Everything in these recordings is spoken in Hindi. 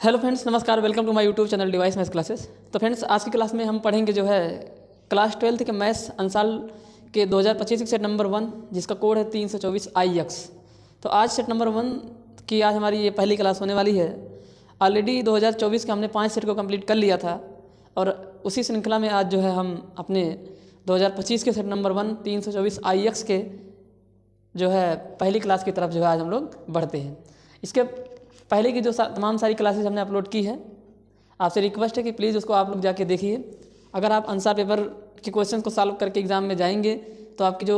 हेलो फ्रेंड्स, नमस्कार। Welcome to my YouTube channel device maths classes. तो फ्रेंड्स, आज की क्लास में हम पढ़ेंगे जो है क्लास 12th के मैथ्स अंसाल के 2025 सेट नंबर 1, जिसका कोड है 324 IX। तो आज सेट नंबर 1 की आज हमारी ये पहली क्लास होने वाली है। ऑलरेडी 2024 के हमने 5 सेट को कंप्लीट कर लिया था और उसी श्रृंखला में आज जो है हम अपने 2025 के सेट नंबर 1 324 IX के जो है पहली क्लास की तरफ जो है आज हम लोग बढ़ते हैं। इसके पहले की जो तमाम सारी क्लासेस हमने अपलोड की है, आपसे रिक्वेस्ट है कि प्लीज़ उसको आप लोग जाके देखिए। अगर आप आंसर पेपर के क्वेश्चन को सॉल्व करके एग्ज़ाम में जाएंगे तो आपकी जो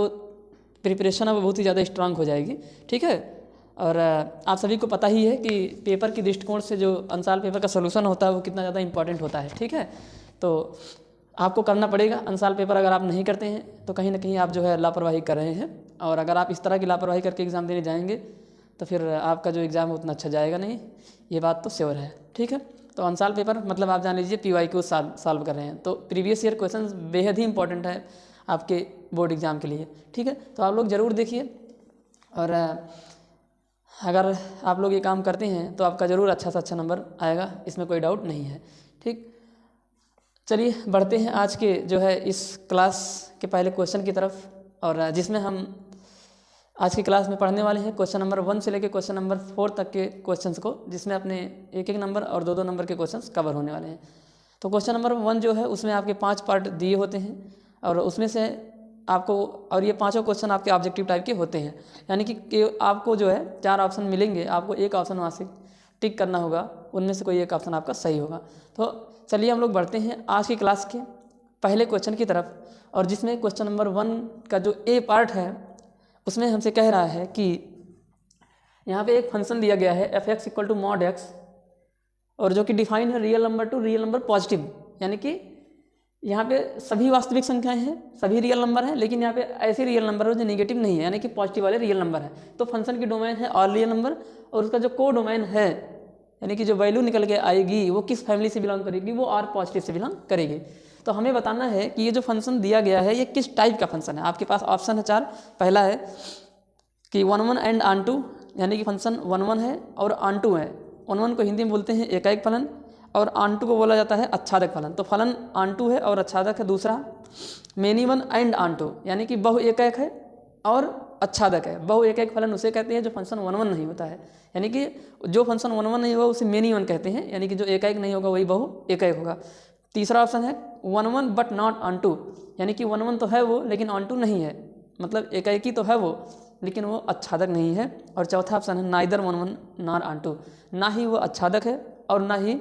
प्रिपरेशन है वो बहुत ही ज़्यादा स्ट्रांग हो जाएगी, ठीक है। और आप सभी को पता ही है कि पेपर की दृष्टिकोण से जो आंसर पेपर का सोल्यूशन होता है वो कितना ज़्यादा इंपॉर्टेंट होता है, ठीक है। तो आपको करना पड़ेगा। आंसर पेपर अगर आप नहीं करते हैं तो कहीं ना कहीं आप जो है लापरवाही कर रहे हैं, और अगर आप इस तरह की लापरवाही करके एग्ज़ाम देने जाएंगे तो फिर आपका जो एग्ज़ाम है उतना अच्छा जाएगा नहीं, ये बात तो श्योर है, ठीक है। तो आंसर पेपर मतलब आप जान लीजिए PYQ सॉल्व कर रहे हैं, तो प्रीवियस ईयर क्वेश्चन बेहद ही इंपॉर्टेंट है आपके बोर्ड एग्ज़ाम के लिए, ठीक है। तो आप लोग ज़रूर देखिए, और अगर आप लोग ये काम करते हैं तो आपका ज़रूर अच्छा से अच्छा नंबर आएगा, इसमें कोई डाउट नहीं है, ठीक। चलिए बढ़ते हैं आज के जो है इस क्लास के पहले क्वेश्चन की तरफ, और जिसमें हम आज की क्लास में पढ़ने वाले हैं क्वेश्चन नंबर 1 से लेकर क्वेश्चन नंबर 4 तक के क्वेश्चंस को, जिसमें अपने एक नंबर और दो नंबर के क्वेश्चंस कवर होने वाले हैं। तो क्वेश्चन नंबर 1 जो है उसमें आपके 5 पार्ट दिए होते हैं, और उसमें से आपको, और ये पाँचों क्वेश्चन आपके ऑब्जेक्टिव टाइप के होते हैं, यानी कि आपको जो है 4 ऑप्शन मिलेंगे, आपको एक ऑप्शन वहाँ से टिक करना होगा, उनमें से कोई एक ऑप्शन आपका सही होगा। तो चलिए हम लोग बढ़ते हैं आज की क्लास के पहले क्वेश्चन की तरफ, और जिसमें क्वेश्चन नंबर 1 का जो ए पार्ट है उसमें हमसे कह रहा है कि यहाँ पे एक फंक्शन दिया गया है f(x) = mod x, और जो कि डिफाइन है real number to real number positive, यानी कि यहाँ पे सभी वास्तविक संख्याएं हैं, सभी रियल नंबर हैं, लेकिन यहाँ पे ऐसे रियल नंबर है जो नेगेटिव नहीं है, यानी कि पॉजिटिव वाले रियल नंबर है। तो फंक्शन की डोमेन है ऑल रियल नंबर, और उसका जो को डोमेन है, यानी कि जो वैल्यू निकल के आएगी वो किस फैमिली से बिलोंग करेगी, वो R पॉजिटिव से बिलोंग करेगी। तो हमें बताना है कि ये जो फंक्शन दिया गया है ये किस टाइप का फंक्शन है। आपके पास ऑप्शन है 4। पहला है कि 1 1 एंड ऑन टू, यानी कि फंक्शन 1 1 है और ऑन टू है। 1 1 को हिंदी में बोलते हैं एकाएक फलन, और ऑन टू को बोला जाता है आच्छादक फलन। तो फलन ऑन टू है और आच्छादक है। दूसरा many one and onto, यानी कि बहु एकाएक है और आच्छादक है। बहु एकाएक फलन उसे कहते हैं जो फंक्शन 1 1 नहीं होता है, यानी कि जो फंक्शन 1 1 नहीं होगा उसे मेनी वन कहते हैं, यानी कि जो एकाएक नहीं होगा वही बहु एकाएक होगा। तीसरा ऑप्शन है 1 1 बट नॉट ऑन टू, यानी कि 1 1 तो है वो लेकिन ऑन टू नहीं है, मतलब एकाएकी तो है वो लेकिन वो आच्छादक नहीं है। और चौथा ऑप्शन है नाइदर 1 1 नॉर ऑन टू, ना ही वो आच्छादक है और ना ही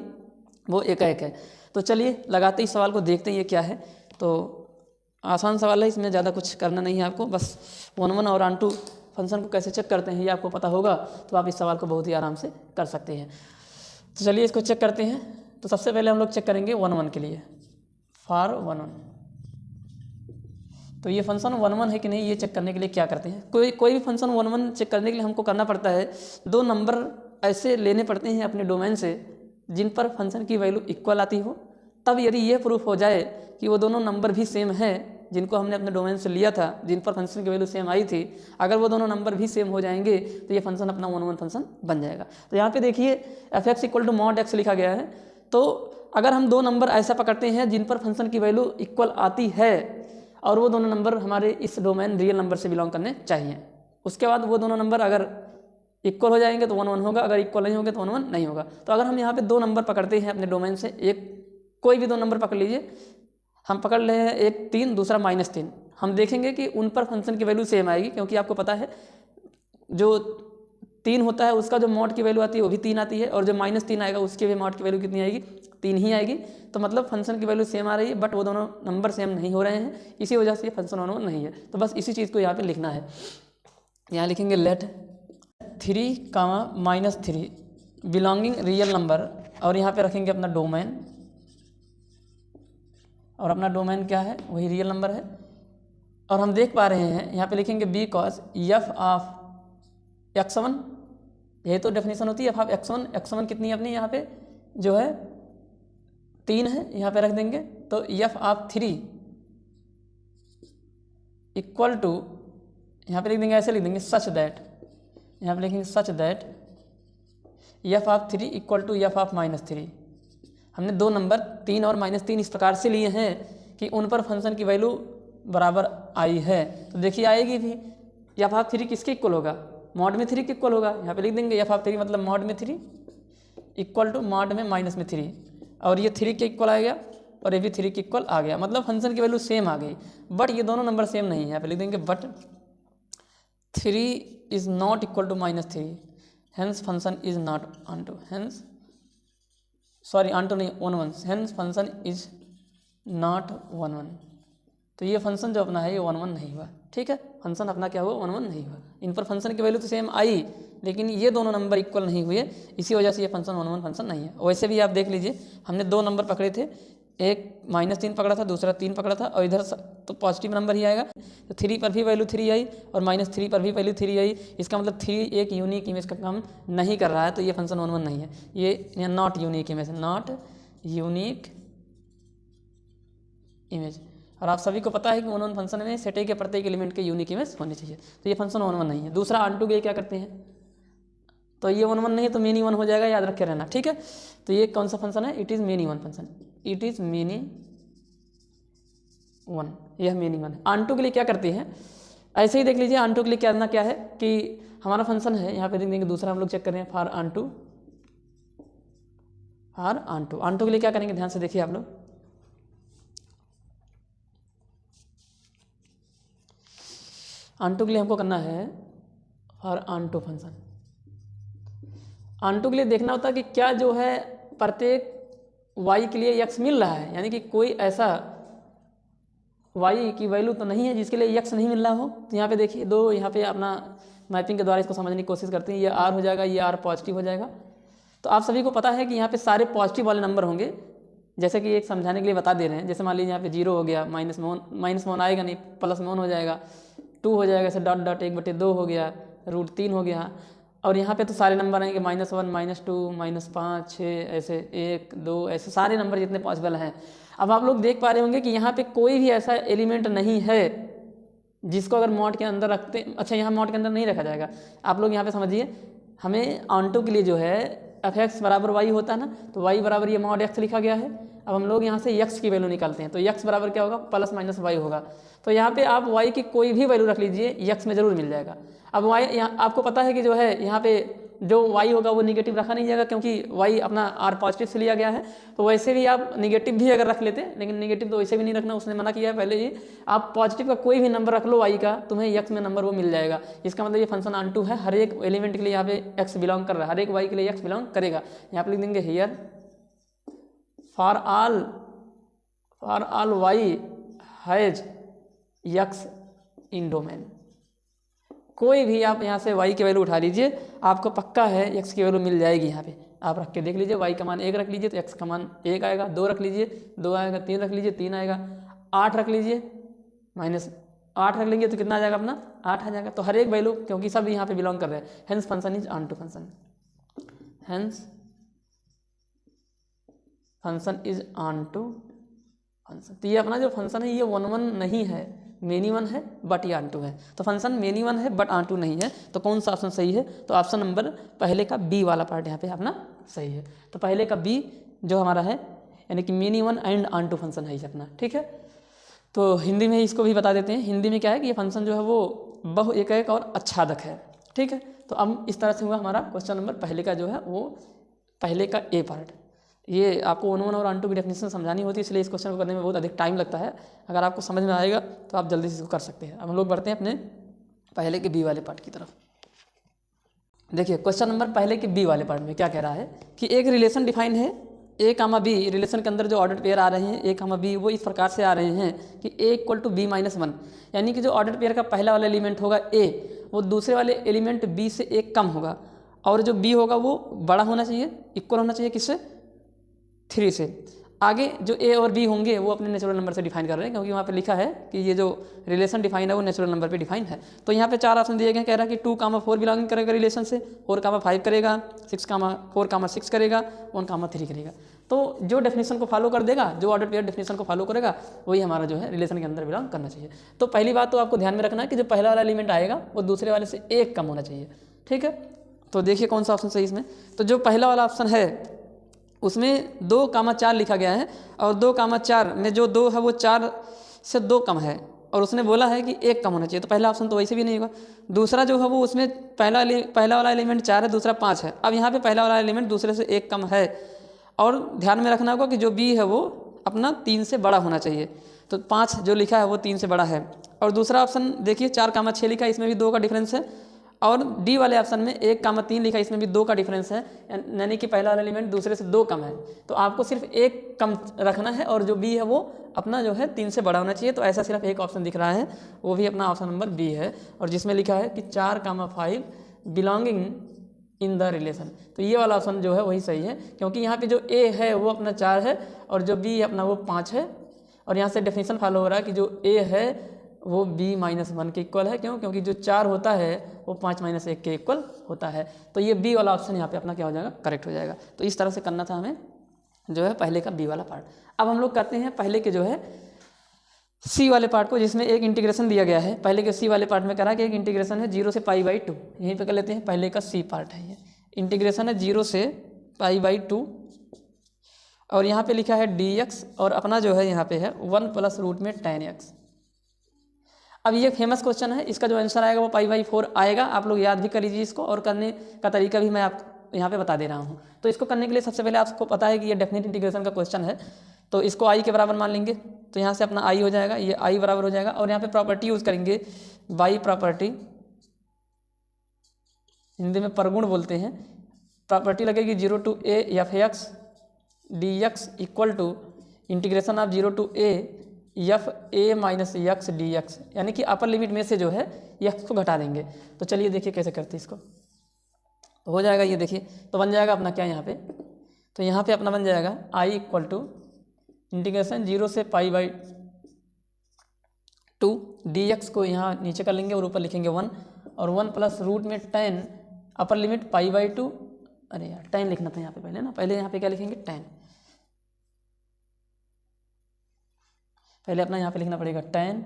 वो एकाएक है। तो चलिए लगाते ही सवाल को देखते हैं ये क्या है। तो आसान सवाल है, इसमें ज़्यादा कुछ करना नहीं है आपको, बस 1 1 और ऑन टू फंक्शन को कैसे चेक करते हैं ये आपको पता होगा तो आप इस सवाल को बहुत ही आराम से कर सकते हैं। तो चलिए इसको चेक करते हैं। तो सबसे पहले हम लोग चेक करेंगे 1 1 के लिए, फॉर 1 1। तो ये फंक्शन 1 1 है कि नहीं ये चेक करने के लिए क्या करते हैं, कोई भी फंक्शन 1 1 चेक करने के लिए हमको करना पड़ता है, 2 नंबर ऐसे लेने पड़ते हैं अपने डोमेन से जिन पर फंक्शन की वैल्यू इक्वल आती हो। तब यदि ये प्रूफ हो जाए कि वो दोनों नंबर भी सेम है जिनको हमने अपने डोमेन से लिया था, जिन पर फंक्शन की वैल्यू सेम आई थी, अगर वो दोनों नंबर भी सेम हो जाएंगे तो ये फंक्शन अपना 1 1 फंक्शन बन जाएगा। तो यहाँ पे देखिए f(x) = mod x लिखा गया है। तो अगर हम 2 नंबर ऐसा पकड़ते हैं जिन पर फंक्शन की वैल्यू इक्वल आती है और वो दोनों नंबर हमारे इस डोमेन रियल नंबर से बिलोंग करने चाहिए, उसके बाद वो दोनों नंबर अगर इक्वल हो जाएंगे तो 1 1 होगा, अगर इक्वल नहीं होंगे तो 1 1 नहीं होगा। तो अगर हम यहाँ पे 2 नंबर पकड़ते हैं अपने डोमेन से, एक कोई भी 2 नंबर पकड़ लीजिए, हम पकड़ रहे हैं एक 3 दूसरा -3, हम देखेंगे कि उन पर फंक्शन की वैल्यू सेम आएगी, क्योंकि आपको पता है जो 3 होता है उसका जो मॉड की वैल्यू आती है वो भी 3 आती है, और जो -3 आएगा उसकी भी मॉड की वैल्यू कितनी आएगी, 3 ही आएगी। तो मतलब फंक्शन की वैल्यू सेम आ रही है बट वो दोनों नंबर सेम नहीं हो रहे हैं, इसी वजह से ये फंक्शन 1 1 नहीं है। तो बस इसी चीज़ को यहाँ पे लिखना है। यहाँ लिखेंगे लेट 3, -3 बिलोंगिंग रियल नंबर, और यहाँ पे रखेंगे अपना डोमेन, और अपना डोमेन क्या है वही रियल नंबर है। और हम देख पा रहे हैं यहाँ पे लिखेंगे बिकॉज f ऑफ x1, यही तो डेफिनेशन होती है f ऑफ x1 कितनी है अपनी, यहाँ पे जो है 3 है, यहाँ पे रख देंगे। तो f ऑफ 3 इक्वल टू, यहाँ पे लिख देंगे ऐसे लिख देंगे सच दैट, यहाँ पे लिखेंगे such that F of 3 equal to F of -3। हमने दो नंबर 3 और -3 इस प्रकार से लिए हैं कि उन पर फंक्शन की वैल्यू बराबर आई है। तो देखिए आएगी भी, एफ ऑफ 3 किसके इक्वल होगा, मॉड में 3 के इक्वल होगा। यहाँ पे लिख देंगे एफ ऑफ 3 मतलब मॉड में 3 इक्वल टू मॉड में -3, और ये 3 के इक्वल आ गया और ये भी 3 के इक्वल आ गया, मतलब फंक्शन की वैल्यू सेम आ गई। बट ये दोनों नंबर सेम नहीं है। यहाँ पे लिख देंगे but 3 is not equal to -3, hence function is not onto, hence sorry onto नहीं 1 हेंस फंक्शन इज नॉट 1 तो ये फंक्शन जो अपना है ये 1 नहीं हुआ। ठीक है, फंक्शन अपना क्या हुआ 1 नहीं हुआ। इन पर फंक्शन की वैल्यू तो सेम आई, लेकिन ये दोनों नंबर इक्वल नहीं हुए, इसी वजह से ये फंक्शन 1 फंक्शन नहीं है। वैसे भी आप देख लीजिए, हमने दो नंबर पकड़े थे, एक -3 पकड़ा था, दूसरा 3 पकड़ा था, और इधर तो पॉजिटिव नंबर ही आएगा। तो 3 पर भी वैल्यू 3 आई और -3 पर भी वैल्यू 3 आई। इसका मतलब 3 एक यूनिक इमेज का काम नहीं कर रहा है, तो ये फंक्शन 1 नहीं है, ये नॉट यूनिक इमेज है, नॉट यूनिक इमेज। और आप सभी को पता है कि 1 फंक्शन में सेट के प्रत्येक एलिमेंट के यूनिक इमेज होने चाहिए, तो ये फंक्शन 1 नहीं है। दूसरा ऑनटू के क्या करते हैं, तो ये 1 नहीं है तो मेनी 1 हो जाएगा, याद रखे रहना। ठीक है, तो ये कौन सा फंक्शन है, it is many 1 function, it is many 1, यह मेनी 1 है। ऑनटू के लिए क्या करते हैं, ऐसे ही देख लीजिए, ऑनटू के लिए करना क्या है कि हमारा फंक्शन है, यहाँ पे देख देंगे दूसरा हम लोग चेक करें, for onto, for onto. Onto के लिए क्या करेंगे, ध्यान से देखिए आप लोग, ऑनटू के लिए हमको करना है फॉर ऑनटू फंक्शन। ऑनटू के लिए देखना होता है कि क्या जो है प्रत्येक y के लिए x मिल रहा है, यानी कि कोई ऐसा y की वैल्यू तो नहीं है जिसके लिए x नहीं मिल रहा हो। तो यहाँ पे देखिए दो, यहाँ पे अपना मैपिंग के द्वारा इसको समझने की कोशिश करते हैं। ये r हो जाएगा, ये r पॉजिटिव हो जाएगा। तो आप सभी को पता है कि यहाँ पे सारे पॉजिटिव वाले नंबर होंगे, जैसे कि एक समझाने के लिए बता दे रहे हैं। जैसे मान लीजिए यहाँ पे 0 हो गया, -1 आएगा नहीं, +1 हो जाएगा, 2 हो जाएगा, ऐसे डॉट डॉट 1/2 हो गया, √3 हो गया। और यहाँ पे तो सारे नंबर आएंगे -1 -2 -5 6 ऐसे 1 2 ऐसे सारे नंबर जितने पॉसिबल हैं। अब आप लोग देख पा रहे होंगे कि यहाँ पे कोई भी ऐसा एलिमेंट नहीं है जिसको अगर मॉड के अंदर रखते, अच्छा यहाँ मॉड के अंदर नहीं रखा जाएगा। आप लोग यहाँ पे समझिए, हमें ऑनटू के लिए जो है f(x) बराबर y होता है ना, तो y बराबर ये मॉड x लिखा गया है। अब हम लोग यहाँ से x की वैल्यू निकालते हैं, तो x बराबर क्या होगा, +-y होगा। तो यहाँ पे आप y की कोई भी वैल्यू रख लीजिए, x में ज़रूर मिल जाएगा। अब y यहाँ आपको पता है कि जो है यहाँ पे जो y होगा वो निगेटिव रखा नहीं जाएगा, क्योंकि y अपना r पॉजिटिव से लिया गया है। तो वैसे भी आप निगेटिव भी अगर रख लेते, लेकिन निगेटिव तो वैसे भी नहीं रखना, उसने मना किया है पहले ही। आप पॉजिटिव का कोई भी नंबर रख लो y का, तुम्हें x में नंबर वो मिल जाएगा। इसका मतलब ये फंक्शन ऑनटू है, हर एक एलिमेंट के लिए यहाँ पे x बिलोंग कर रहा है, हर एक y के लिए x बिलोंग करेगा। यहाँ पे लिख देंगे here for all y has x in domain. कोई भी आप यहाँ से y की वैल्यू उठा लीजिए, आपको पक्का है x की वैल्यू मिल जाएगी। यहाँ पे आप रख के देख लीजिए, y का मान 1 रख लीजिए तो x का मान 1 आएगा, 2 रख लीजिए 2 आएगा, 3 रख लीजिए 3 आएगा, 8 रख लीजिए -8 रख लेंगे तो कितना आ जाएगा अपना 8 आ जाएगा। तो हर एक वैल्यू, क्योंकि सब यहाँ पे बिलोंग कर रहे हैं, hence function is onto function, hence function is onto function. तो ये अपना जो फंक्शन है ये 1 नहीं है, मेनी 1 है, बट ये ऑनटू है। तो फंक्शन मेनी 1 है बट ऑनटू नहीं है। तो कौन सा ऑप्शन सही है, तो ऑप्शन नंबर पहले का बी वाला पार्ट यहाँ पे अपना सही है। तो पहले का बी जो हमारा है, यानी कि मेनी 1 एंड ऑनटू फंक्शन है ये अपना। ठीक है, तो हिंदी में इसको भी बता देते हैं। हिंदी में क्या है कि ये फंक्शन जो है वो बहु एक और आच्छादक है। ठीक है, तो अब इस तरह से हुआ हमारा क्वेश्चन नंबर पहले का जो है वो पहले का ए पार्ट। ये आपको 1 और ऑनटू की डेफिनेशन समझानी होती है, इसलिए इस क्वेश्चन को करने में बहुत अधिक टाइम लगता है। अगर आपको समझ में आएगा तो आप जल्दी से इसको कर सकते हैं। अब हम लोग बढ़ते हैं अपने पहले के बी वाले पार्ट की तरफ। देखिए क्वेश्चन नंबर पहले के बी वाले पार्ट में क्या कह रहा है कि एक रिलेशन डिफाइन है a, b। रिलेशन के अंदर जो ऑर्डर पेयर आ रहे हैं a, b, वो इस प्रकार से आ रहे हैं कि a = b-1, यानी कि जो ऑर्डर पेयर का पहला वाला एलिमेंट होगा a, वो दूसरे वाले एलिमेंट b से 1 कम होगा, और जो b होगा वो बड़ा होना चाहिए, इक्वल होना चाहिए किससे, 3 से। आगे जो a और b होंगे वो अपने नेचुरल नंबर से डिफाइन कर रहे हैं, क्योंकि वहाँ पे लिखा है कि ये जो रिलेशन डिफाइन है वो नेचुरल नंबर पे डिफाइन है। तो यहाँ पे 4 ऑप्शन दिए गए, कह रहा है कि 2, 4 बिलोंगिंग करेगा रिलेशन से, 4, 5 करेगा, 6, 4, 6 करेगा, 1, 3 करेगा। तो जो डेफिनेशन को फॉलो कर देगा, जो ऑर्डर पेयर डेफिनेशन को फॉलो करेगा, वही हमारा जो है रिलेशन के अंदर बिलोंग करना चाहिए। तो पहली बात तो आपको ध्यान में रखना है कि जो पहला वाला एलिमेंट आएगा वो दूसरे वाले से 1 कम होना चाहिए। ठीक है, तो देखिए कौन सा ऑप्शन सही इसमें। तो जो पहला वाला ऑप्शन है उसमें 2,4 लिखा गया है और 2,4 में जो 2 है वो 4 से 2 कम है और उसने बोला है कि 1 कम होना चाहिए, तो पहला ऑप्शन तो वैसे भी नहीं होगा। दूसरा जो है वो उसमें पहला वाला एलिमेंट 4 है, दूसरा 5 है। अब यहाँ पे पहला वाला एलिमेंट दूसरे से 1 कम है और ध्यान में रखना होगा कि जो बी है वो अपना 3 से बड़ा होना चाहिए, तो 5 जो लिखा है वो 3 से बड़ा है। और दूसरा ऑप्शन देखिए 4,6 लिखा है, इसमें भी 2 का डिफरेंस है और डी वाले ऑप्शन में 1,3 लिखा है, इसमें भी 2 का डिफरेंस है, यानी कि पहला वाला एलिमेंट दूसरे से 2 कम है। तो आपको सिर्फ 1 कम रखना है और जो बी है वो अपना जो है 3 से बड़ा होना चाहिए। तो ऐसा सिर्फ एक ऑप्शन दिख रहा है, वो भी अपना ऑप्शन नंबर बी है और जिसमें लिखा है कि 4,5 बिलोंगिंग इन द रिलेशन। तो ये वाला ऑप्शन जो है वही सही है, क्योंकि यहाँ पे जो ए है वो अपना 4 है और जो बी है अपना वो 5 है। और यहाँ से डेफिनेशन फॉलो हो रहा है कि जो ए है वो b-1 के इक्वल है। क्यों? क्योंकि जो 4 होता है वो 5-1 के इक्वल होता है। तो ये बी वाला ऑप्शन यहाँ पे अपना क्या हो जाएगा, करेक्ट हो जाएगा। तो इस तरह से करना था हमें जो है पहले का बी वाला पार्ट। अब हम लोग करते हैं पहले के जो है सी वाले पार्ट को, जिसमें एक इंटीग्रेशन दिया गया है। पहले के सी वाले पार्ट में करा कि एक इंटीग्रेशन है 0 से π/2, यहीं पे कर लेते हैं। पहले का सी पार्ट है, ये इंटीग्रेशन है 0 से π/2 और यहाँ पे लिखा है dx और अपना जो है यहाँ पे है 1 + √tan x। अब ये फेमस क्वेश्चन है, इसका जो आंसर आएगा वो π/4 आएगा। आप लोग याद भी कर लीजिए इसको, और करने का तरीका भी मैं आप यहाँ पे बता दे रहा हूँ। तो इसको करने के लिए सबसे पहले आपको पता है कि ये डेफिनेट इंटीग्रेशन का क्वेश्चन है, तो इसको आई के बराबर मान लेंगे। तो यहाँ से अपना आई हो जाएगा, ये आई बराबर हो जाएगा। और यहाँ पे प्रॉपर्टी यूज़ करेंगे, बाई प्रॉपर्टी, हिंदी में परगुण बोलते हैं। प्रॉपर्टी लगेगी 0 to a f(x) dx equal to integration of 0 to a f(a - x) dx, यानी कि अपर लिमिट में से जो है x को घटा देंगे। तो चलिए देखिए कैसे करते हैं इसको। तो हो जाएगा ये देखिए, तो बन जाएगा अपना क्या यहाँ पे, तो यहाँ पे अपना बन जाएगा i इक्वल टू इंटीग्रेशन 0 से π/2 dx को यहाँ नीचे कर लेंगे और ऊपर लिखेंगे 1 और 1 + √tan अपर लिमिट π/2। अरे यार tan लिखना था यहाँ पे पहले ना, पहले यहाँ पे क्या लिखेंगे tan, पहले अपना यहाँ पे लिखना पड़ेगा tan।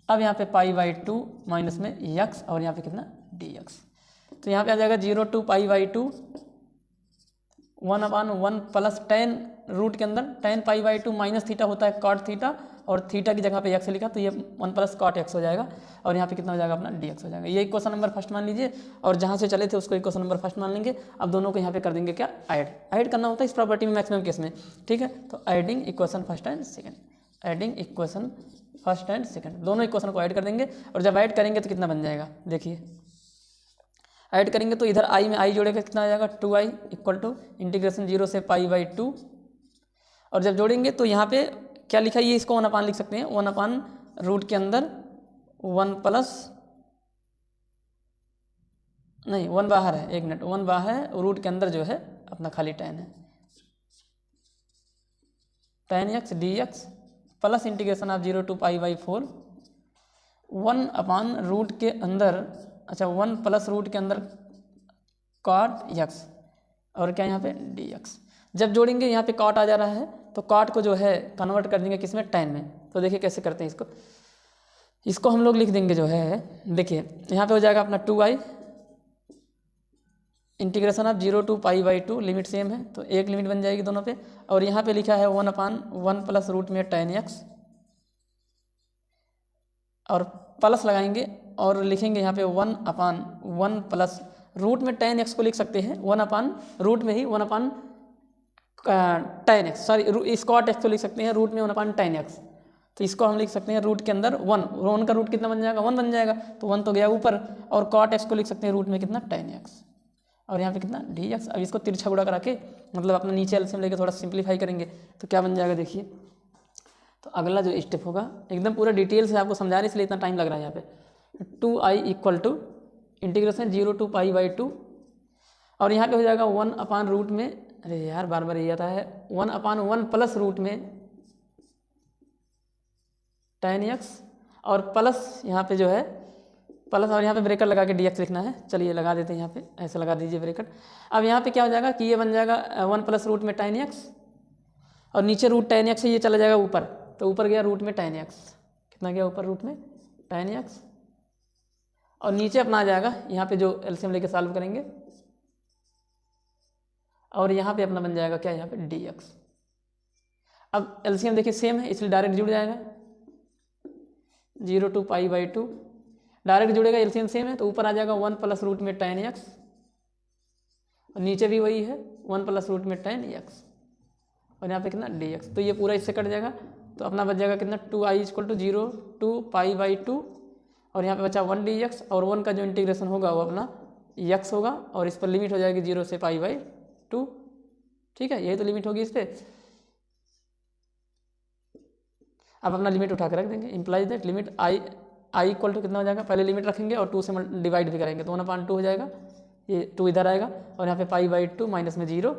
अब यहाँ पे π/2 माइनस में x और यहाँ पे कितना dx। तो यहाँ पे आ जाएगा 0 to π/2 1/1 प्लस tan रूट के अंदर tan π/2 माइनस थीटा होता है cot थीटा, और थीटा की जगह पे x लिखा तो ये 1 + cot x हो जाएगा और यहाँ पे कितना हो जाएगा अपना dx हो जाएगा। ये इक्वेशन नंबर फर्स्ट मान लीजिए और जहाँ से चले थे उसको इक्वेशन नंबर फर्स्ट मान लेंगे। अब दोनों को यहाँ पे कर देंगे क्या, ऐड करना होता है इस प्रॉपर्टी में मैक्सिमम केस में, ठीक है। तो adding equation first and second, adding equation first and second, दोनों इक्वेशन को ऐड कर देंगे। और जब ऐड करेंगे तो कितना बन जाएगा, देखिए ऐड करेंगे तो इधर i में i जोड़ेगा कितना आ जाएगा 2i इक्वल टू इंटीग्रेशन 0 से π/2, और जब जोड़ेंगे तो यहाँ पे क्या लिखा है, ये इसको 1/, लिख सकते हैं 1/रूट के अंदर 1 प्लस, नहीं 1 बाहर है, 1 मिनट, 1 बाहर है, रूट के अंदर जो है अपना खाली tan है, tan x dx plus integration of 0 to π/4 1/रूट के अंदर, अच्छा 1 + रूट के अंदर cot x और क्या यहाँ पे dx। जब जोड़ेंगे यहाँ पे cot आ जा रहा है तो cot को जो है कन्वर्ट कर देंगे किसमें, tan में। तो देखिए कैसे करते हैं इसको हम लोग लिख देंगे जो है, देखिए यहाँ पे हो जाएगा अपना 2i integration of 0 to π/2, limit same है तो एक लिमिट बन जाएगी दोनों पे, और यहाँ पे लिखा है 1/1 प्लस रूट में tan x और प्लस लगाएंगे और लिखेंगे यहाँ पे 1/1 प्लस रूट में tan x को लिख सकते हैं 1/रूट में ही 1/tan x, sorry cot x को लिख सकते हैं रूट में 1/tan x। तो इसको हम लिख सकते हैं रूट के अंदर 1 का रूट कितना बन जाएगा, 1 बन जाएगा, तो 1 तो गया ऊपर, और cot x को लिख सकते हैं रूट में कितना tan x और यहाँ पे कितना dx। अब इसको तिरछा गुणा करा के मतलब अपना नीचे एलसीएम लेके थोड़ा सिंप्लीफाई करेंगे तो क्या बन जाएगा देखिए। तो अगला जो स्टेप होगा एकदम पूरा डिटेल से आपको समझा रहे इसलिए इतना टाइम लग रहा है यहाँ पे, 2i equal to integration 0 to π/2 और यहाँ पे हो जाएगा 1/रूट में, अरे यार बार बार ये आता है, 1/1 प्लस रूट में tan x और प्लस यहाँ पे जो है प्लस, और यहाँ पे ब्रेकेट लगा के dx लिखना है। चलिए लगा देते हैं यहाँ पे, ऐसे लगा दीजिए ब्रेकेट। अब यहाँ पे क्या हो जाएगा कि ये बन जाएगा 1 + रूट में tan x और नीचे रूट tan x है, ये चला जाएगा ऊपर, तो ऊपर गया रूट में tan x, कितना गया ऊपर रूट में tan x और नीचे अपना आ जाएगा यहाँ पे जो एलसीएम लेके सॉल्व करेंगे, और यहाँ पे अपना बन जाएगा क्या, यहाँ पे dx। अब एलसीएम देखिए सेम है इसलिए डायरेक्ट जुड़ जाएगा, 0 to π/2 डायरेक्ट जुड़ेगा, एलसीएम सेम है तो ऊपर आ जाएगा 1 प्लस रूट में tan x, और नीचे भी वही है 1 प्लस रूट में tan x, और यहाँ पे कितना dx। तो ये पूरा इससे कट जाएगा तो अपना बच जाएगा कितना 2i = 0 to π/2, और यहाँ पे बचा 1 dx, और 1 का जो इंटीग्रेशन होगा वो अपना x होगा, और इस पर लिमिट हो जाएगी 0 से π/2। ठीक है, यही तो लिमिट होगी इस पर। अब अपना लिमिट उठा कर रख देंगे, इम्प्लाइज दैट लिमिट i = कितना हो जाएगा, पहले लिमिट रखेंगे और 2 से डिवाइड भी करेंगे तो 1/2 हो जाएगा, ये 2 इधर आएगा, और यहाँ पे π/2 माइनस में 0,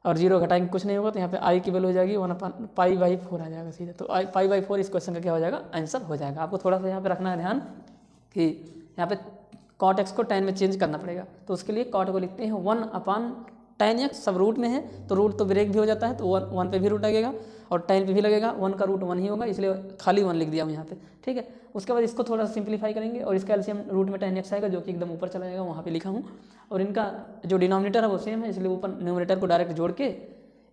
और 0 घटाएंगे कुछ नहीं होगा तो यहाँ पे i की वैल्यू हो जाएगी 1/π/4 आ जाएगा सीधे। तो π/4 इस क्वेश्चन का क्या हो जाएगा, आंसर हो जाएगा। आपको थोड़ा सा यहाँ पे रखना है ध्यान कि यहाँ पे cot x को tan में चेंज करना पड़ेगा, तो उसके लिए cot को लिखते हैं 1/tan x, सब रूट में है तो रूट तो ब्रेक भी हो जाता है तो 1 पे भी रूट लगेगा और tan पे भी लगेगा, 1 का रूट 1 ही होगा इसलिए खाली 1 लिख दिया हम यहाँ पे। ठीक है, उसके बाद इसको थोड़ा सा सिंप्लीफाई करेंगे और इसका एलसीएम रूट में tan x आएगा जो कि एकदम ऊपर चला जाएगा, वहाँ पे लिखा हूँ, और इनका जो डिनोमिनेटर है वो सेम है इसलिए ऊपर न्यूमरेटर को डायरेक्ट जोड़ के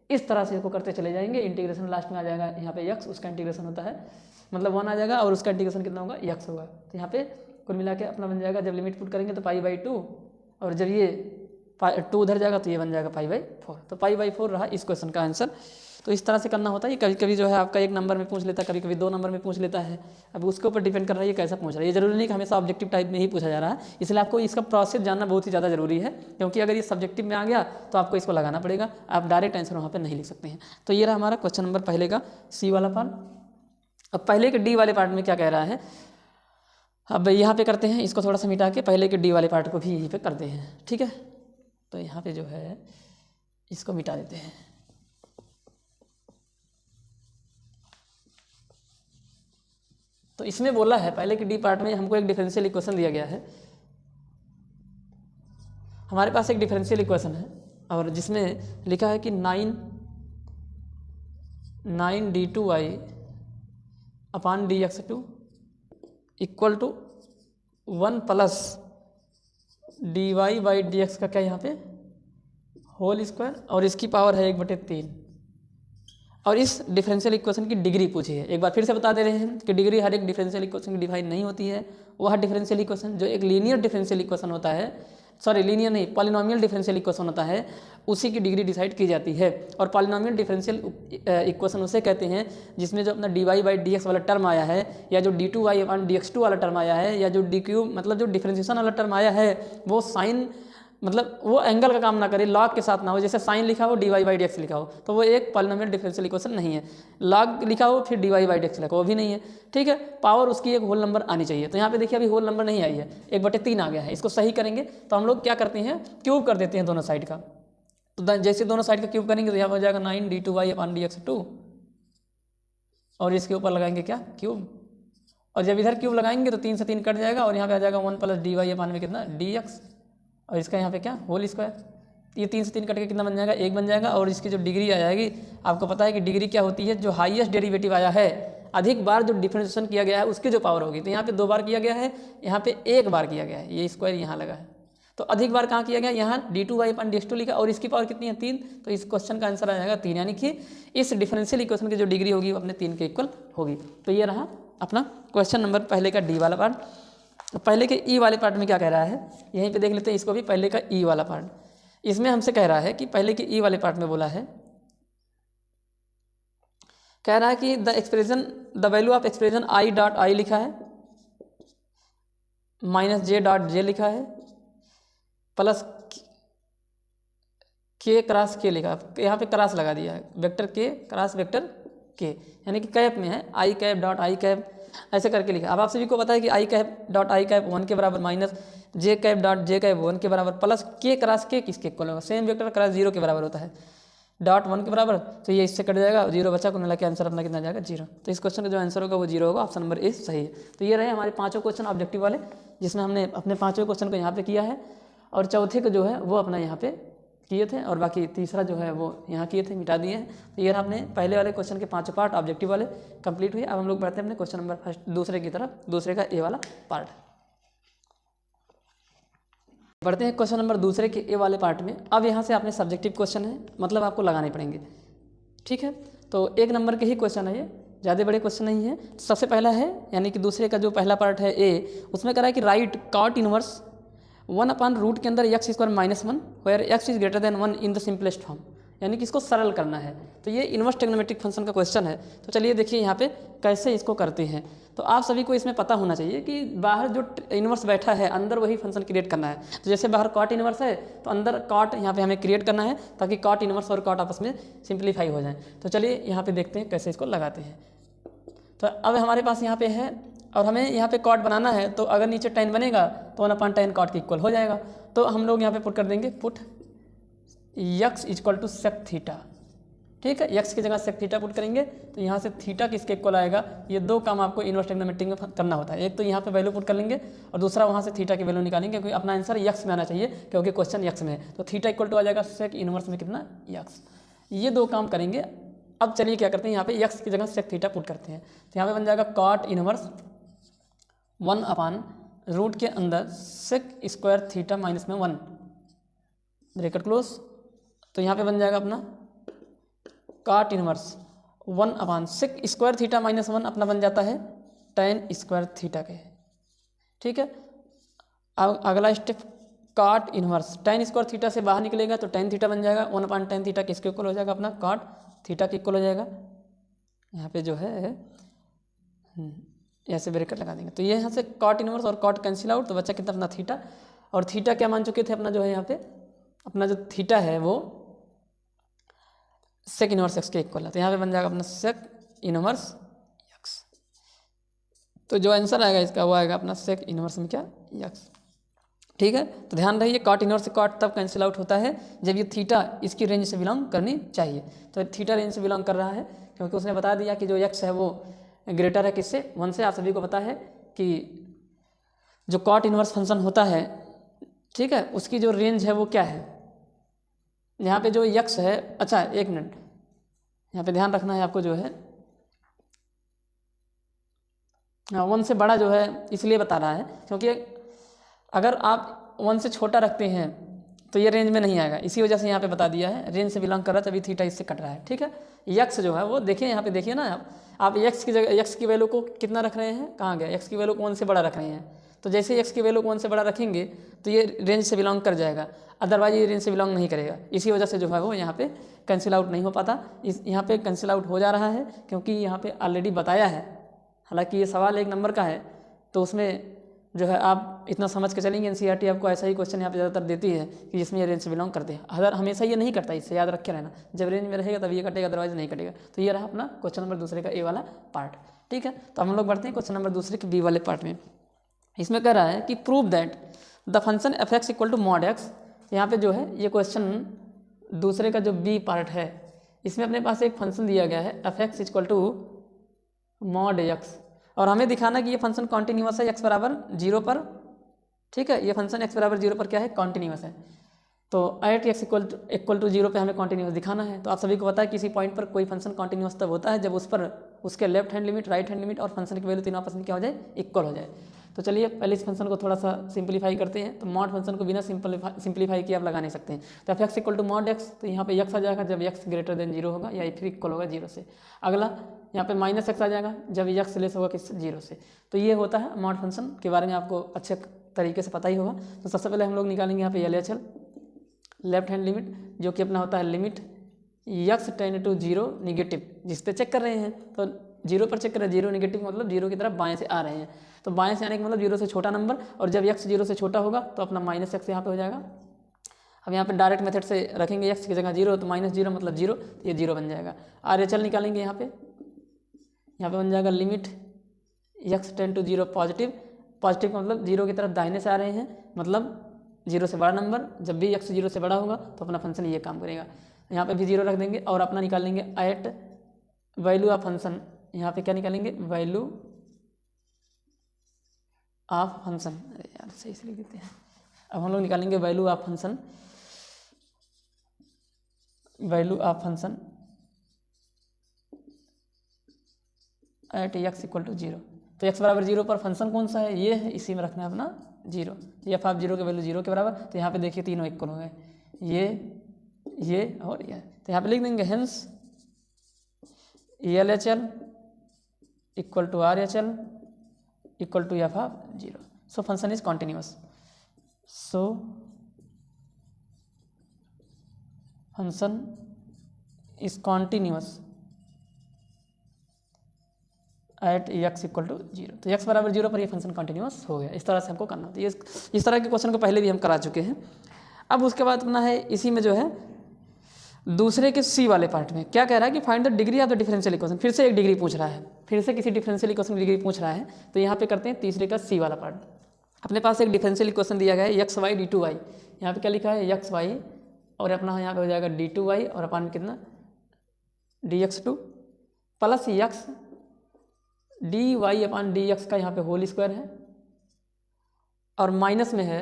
इस तरह से इसको करते चले जाएंगे। इंटीग्रेशन लास्ट में आ जाएगा यहाँ पे x, उसका इंटीग्रेशन होता है मतलब 1 आ जाएगा, और उसका इंटीग्रेशन कितना होगा, x होगा। तो यहाँ पे कुल मिला के अपना बन जाएगा, जब लिमिट पुट करेंगे तो π/2, और जब ये 2 उधर जाएगा तो ये बन जाएगा π/4। तो π/4 रहा इस क्वेश्चन का आंसर। तो इस तरह से करना होता है, ये कभी कभी जो है आपका 1 नंबर में पूछ लेता है, कभी कभी 2 नंबर में पूछ लेता है। अब उसके ऊपर डिपेंड कर रहा है ये कैसा पूछ रहा है, ये जरूरी नहीं कि हमेशा ऑब्जेक्टिव टाइप में ही पूछा जा रहा है, इसलिए आपको इसका प्रोसेस जानना बहुत ही ज़्यादा जरूरी है, क्योंकि अगर ये सब्जेक्टिव में आ गया तो आपको इसको लगाना पड़ेगा, आप डायरेक्ट आंसर वहाँ पर नहीं लिख सकते हैं। तो ये रहा हमारा क्वेश्चन नंबर पहले का सी वाला पार्ट। अब पहले के डी वाले पार्ट में क्या कह रहा है, अब यहाँ पे करते हैं, इसको थोड़ा सा मिटा के पहले के डी वाले पार्ट को भी यहीं पे करते हैं। ठीक है, तो यहाँ पे जो है इसको मिटा देते हैं। तो इसमें बोला है पहले के डी पार्ट में हमको एक डिफरेंशियल इक्वेशन दिया गया है, हमारे पास एक डिफरेंशियल इक्वेशन है और जिसमें लिखा है कि 9d2y upon dx2 equal to 1 plus dy/dx का क्या यहाँ पे होल स्क्वायर, और इसकी पावर है 1/3। और इस डिफरेंशियल इक्वेशन की डिग्री पूछी है। एक बार फिर से बता दे रहे हैं कि डिग्री हर एक डिफरेंशियल इक्वेशन की डिफाइन नहीं होती है। वह डिफरेंशियल इक्वेशन जो एक लीनियर डिफरेंशियल इक्वेशन होता है, सॉरी लीनियर नहीं, पॉलिनोमियल डिफरेंशियल इक्वेशन होता है, उसी की डिग्री डिसाइड की जाती है। और पॉलिनोमियल डिफरेंशियल इक्वेशन उसे कहते हैं जिसमें जो अपना dy/dx वाला टर्म आया है, या जो d2y/dx2 वाला टर्म आया है, या जो dq मतलब जो डिफरेंशिएशन वाला टर्म आया है वो साइन मतलब वो एंगल का काम ना करे, लॉग के साथ ना हो। जैसे साइन लिखा हो dy/dx लिखा हो तो वो एक पॉलिनोमियल डिफरेंशियल इक्वेशन नहीं है। लॉग लिखा हो फिर dy/dx लिखा हो वो भी नहीं है। ठीक है, पावर उसकी एक होल नंबर आनी चाहिए। तो यहाँ पे देखिए अभी होल नंबर नहीं आई है, 1/3 आ गया है। इसको सही करेंगे तो हम लोग क्या करते हैं, क्यूब कर देते हैं दोनों साइड का। तो जैसे दोनों साइड का क्यूब करेंगे तो यहाँ पर हो जाएगा 9d2y/dx2, और इसके ऊपर लगाएंगे क्या, क्यूब। और जब इधर क्यूब लगाएंगे तो 3 से 3 कट जाएगा, और यहाँ पे आ जाएगा 1 प्लस dy में कितना dx, और इसका यहाँ पे क्या होल स्क्वायर। ये 3 से 3 कट के कितना बन जाएगा, 1 बन जाएगा। और इसकी जो डिग्री आ जाएगी, आपको पता है कि डिग्री क्या होती है, जो हाईएस्ट डेरिवेटिव आया है, अधिक बार जो डिफरेंशिएशन किया गया है उसकी जो पावर होगी। तो यहाँ पे 2 बार किया गया है, यहाँ पे 1 बार किया गया है, ये स्क्वायर यहाँ लगा है। तो अधिक बार कहाँ किया गया, यहाँ d2y/dx2 लिखा, और इसकी पावर कितनी है 3। तो इस क्वेश्चन का आंसर आ जाएगा 3, यानी कि इस डिफरेंशियल इक्वेशन की जो डिग्री होगी वो अपने 3 के इक्वल होगी। तो ये रहा अपना क्वेश्चन नंबर पहले का डी वाला पार्ट। तो पहले के ई वाले पार्ट में क्या कह रहा है, यहीं पे देख लेते हैं इसको भी, पहले का ई वाला पार्ट। इसमें हमसे कह रहा है कि पहले के ई वाले पार्ट में बोला है, कह रहा है कि the value of expression i.i लिखा है, -j.j लिखा है, प्लस k क्रॉस k लिखा है। यहाँ पे क्रॉस लगा दिया है, vector k cross vector k, यानी कि कैप में है i_i ऐसे करके लिखा। अब आप सभी को पता है कि i_i 1 के बराबर, माइनस j_j 1 के बराबर, प्लस k क्रॉस k किसके इक्वल होगा, सेम वेक्टर क्रॉस 0 के बराबर होता है, डॉट 1 के बराबर। तो ये इससे कट जाएगा, 0 बचा, कुल मिला के आंसर अपना कितना जाएगा 0। तो इस क्वेश्चन का जो आंसर होगा वो 0 होगा, ऑप्शन नंबर ए सही है। तो ये रहे हमारे 5 क्वेश्चन ऑब्जेक्टिव वाले, जिसमें हमने अपने 5 क्वेश्चन को यहाँ पे किया है, और चौथे को जो है वो अपना यहाँ पे किए थे, और बाकी तीसरा जो है वो यहाँ किए थे, मिटा दिए हैं। तो ये हमने पहले वाले क्वेश्चन के 5 पार्ट ऑब्जेक्टिव वाले कंप्लीट हुए। अब हम लोग बढ़ते हैं अपने क्वेश्चन नंबर दूसरे की तरफ, दूसरे का ए वाला पार्ट। बढ़ते हैं क्वेश्चन नंबर दूसरे के ए वाले पार्ट में। अब यहाँ से आपने सब्जेक्टिव क्वेश्चन है, मतलब आपको लगाने पड़ेंगे, ठीक है। तो 1 नंबर के ही क्वेश्चन है, ये ज़्यादा बड़े क्वेश्चन नहीं है। सबसे पहला है, यानी कि दूसरे का जो पहला पार्ट है ए, उसमें कह रहा है कि राइट कॉट इनवर्स 1/रूट के अंदर x² - 1 where x is greater than 1 in the simplest form, यानी कि इसको सरल करना है। तो ये इनवर्स ट्रिग्नोमेट्रिक फंक्शन का क्वेश्चन है। तो चलिए देखिए यहाँ पे कैसे इसको करते हैं। तो आप सभी को इसमें पता होना चाहिए कि बाहर जो इनवर्स बैठा है अंदर वही फंक्शन क्रिएट करना है। तो जैसे बाहर कॉट इनवर्स है तो अंदर कॉट यहाँ पे हमें क्रिएट करना है, ताकि कॉट इनवर्स और कॉट आपस में सिंप्लीफाई हो जाए। तो चलिए यहाँ पे देखते हैं कैसे इसको लगाते हैं। तो अब हमारे पास यहाँ पे है और हमें यहाँ पे कॉट बनाना है, तो अगर नीचे tan बनेगा तो 1/tan कॉट के इक्वल हो जाएगा। तो हम लोग यहाँ पे पुट कर देंगे, पुट x = sec थीटा, ठीक है। x की जगह sec थीटा पुट करेंगे तो यहाँ से थीटा किसके इक्वल आएगा। ये 2 काम आपको इनवर्स ट्रिग्नोमेट्रिक में करना होता है। एक तो यहाँ पे वैल्यू पुट कर लेंगे और दूसरा वहाँ से थीटा की वैल्यू निकालेंगे, क्योंकि अपना आंसर x में आना चाहिए, क्योंकि क्वेश्चन x में है। तो थीटा इक्वल टू आ जाएगा sec इनवर्स में कितना, x। ये 2 काम करेंगे। अब चलिए क्या करते हैं, यहाँ पे x की जगह sec थीटा पुट करते हैं। तो यहाँ पे बन जाएगा कॉट इनवर्स 1/रूट के अंदर sec² थीटा - 1 ब्रैकेट क्लोज। तो यहाँ पे बन जाएगा अपना कॉट इनवर्स 1/sec² थीटा - 1 अपना बन जाता है tan² थीटा के, ठीक है। अब अगला step cot inverse tan² theta से बाहर निकलेगा तो tan थीटा बन जाएगा, 1/tan थीटा किसके इक्वल हो जाएगा, अपना कॉट थीटा के इक्वल हो जाएगा। यहाँ पे जो है ऐसे ब्रैकेट लगा देंगे। तो ये यहाँ से कॉट इनवर्स और कॉट कैंसिल आउट, तो बच्चा कितना अपना थीटा। और थीटा क्या मान चुके थे अपना, जो है यहाँ पे अपना जो थीटा है वो sec इनवर्स x के इक्वल है। तो यहाँ पे बन जाएगा अपना sec इनवर्स x। तो जो आंसर आएगा इसका वो आएगा अपना sec इनवर्स में क्या, x, ठीक है। तो ध्यान रहिए कॉट इनवर्स से कॉट तब कैंसिल आउट होता है जब ये थीटा इसकी रेंज से बिलोंग करनी चाहिए। तो थीटा रेंज से बिलोंग कर रहा है, क्योंकि उसने बता दिया कि जो x है वो ग्रेटर है किससे, 1 से। आप सभी को पता है कि जो कॉट इनवर्स फंक्शन होता है, ठीक है, उसकी जो रेंज है वो क्या है। यहाँ पे जो x है, अच्छा 1 मिनट, यहाँ पे ध्यान रखना है आपको, जो है 1 से बड़ा जो है इसलिए बता रहा है क्योंकि अगर आप 1 से छोटा रखते हैं तो ये रेंज में नहीं आएगा, इसी वजह से यहाँ पे बता दिया है रेंज से बिलोंग कर रहा है, तभी थीटा इससे कट रहा है, ठीक है। x जो है वो देखिए, यहाँ पे देखिए ना आप x की जगह x की वैल्यू को कितना रख रहे हैं, कहाँ गया, x की वैल्यू को 1 से बड़ा रख रहे हैं। तो जैसे ही x की वैल्यू को 1 से बड़ा रखेंगे तो ये रेंज से बिलोंग कर जाएगा, अदरवाइज ये रेंज से बिलोंग नहीं करेगा। इसी वजह से जो है वो यहाँ पे कैंसिल आउट नहीं हो पाता। यहाँ पे कैंसिल आउट हो जा रहा है क्योंकि यहाँ पे ऑलरेडी बताया है। हालांकि ये सवाल 1 नंबर का है, तो उसमें जो है आप इतना समझ के चलेंगे, एनसीईआरटी आपको ऐसा ही क्वेश्चन यहाँ पे ज़्यादातर देती है कि जिसमें ये रेंज से बिलोंग करते हैं। अगर हमेशा ये नहीं करता, इससे याद रख के रहना, जब रेंज में रहेगा तब ये कटेगा, अदरवाइज नहीं कटेगा। तो ये रहा अपना क्वेश्चन नंबर दूसरे का ए वाला पार्ट, ठीक है। तो हम लोग बढ़ते हैं क्वेश्चन नंबर दूसरे के बी वाले पार्ट में। इसमें कह रहा है कि prove that the function f(x) = mod x। यहाँ पे जो है ये क्वेश्चन दूसरे का जो बी पार्ट है, इसमें अपने पास एक फंक्शन दिया गया है f(x) = mod x, और हमें दिखाना कि ये फंक्शन कॉन्टिन्यूअस है x बराबर 0 पर, ठीक है। ये फंक्शन x बराबर 0 पर क्या है, कॉन्टिन्यूअस है। तो एट x इक्वल टू 0 पे हमें कॉन्टिन्यूअस दिखाना है। तो आप सभी को पता है किसी पॉइंट पर कोई फंक्शन कॉन्टिन्यूअस तब होता है जब उस पर उसके left hand limit, right hand limit और फंक्शन की वैल्यू तीनों आपस में क्या हो जाए, इक्वल हो जाए। तो चलिए पहले इस फंक्शन को थोड़ा सा सिंप्लीफाई करते हैं। तो मॉड फंक्शन को बिना सिंप्लीफाई किए आप लगा नहीं सकते हैं। तो f(x) = mod x, तो यहाँ पे x आ जाएगा जब x ग्रेटर देन 0 होगा या फिर इक्वल होगा 0 से। अगला यहाँ पे -x आ जाएगा जब x लेस होगा किससे, 0 से। तो ये होता है मॉड फंक्शन के बारे में आपको अच्छे तरीके से पता ही होगा। तो सबसे पहले हम लोग निकालेंगे यहाँ पे LHL, लेफ्ट हैंड लिमिट, जो कि अपना होता है limit x tend to 0 negative, जिस पे चेक कर रहे हैं। तो 0 पर चेक कर रहे हैं, 0 निगेटिव मतलब 0 की तरफ बाएं से आ रहे हैं। तो बाएं से आने का मतलब 0 से छोटा नंबर, और जब x 0 से छोटा होगा तो अपना -x यहाँ पे हो जाएगा। अब यहाँ पे डायरेक्ट मेथड से रखेंगे x की जगह 0, तो -0 मतलब 0, तो ये 0 बन जाएगा। RHL निकालेंगे यहाँ पे बन जाएगा limit x tend to 0 positive, positive का मतलब 0 की तरफ दाहिने से आ रहे हैं, मतलब 0 से बड़ा नंबर। जब भी x 0 से बड़ा होगा तो अपना फंक्शन ये काम करेगा। यहाँ पे भी 0 रख देंगे और अपना निकालेंगे एट वैल्यू ऑफ फंक्शन। यहाँ पे क्या निकालेंगे, वैल्यू ऑफ फंक्शन। अरे यार सही से लिख देते हैं। अब हम लोग निकालेंगे value of function, value of function at x = 0। तो x बराबर 0 पर फंक्शन कौन सा है, ये है, इसी में रखना है अपना जीरो, एफ ऑफ जीरो की वैल्यू जीरो के बराबर। तो यहाँ पे देखिए तीनों इक्वल हो गए, ये और ये। तो यहाँ पे लिख देंगे hence L H L equal to R H L equal to F of zero. So function is continuous. So function is continuous at X equal to zero. तो एक्स बराबर जीरो पर ये फंक्शन कंटिन्यूअस हो गया। इस तरह से हमको करना होता है। इस तरह के क्वेश्चन को पहले भी हम करा चुके हैं। अब उसके बाद अपना है इसी में जो है दूसरे के सी वाले पार्ट में क्या कह रहा है कि find the degree of the differential equation. फिर से एक डिग्री पूछ रहा है, फिर से किसी डिफरेंशियल इक्वेशन की डिग्री पूछ रहा है। तो यहाँ पे करते हैं तीसरे का सी वाला पार्ट। अपने पास एक डिफरेंशियल इक्वेशन दिया गया है X Y D two Y. यहाँ पे क्या लिखा है एक्स वाई और अपना यहाँ पे हो जाएगा डी टू वाई और अपन में कितना d x two plus x d y upon d x का यहाँ पे होल स्क्वायर है और माइनस में है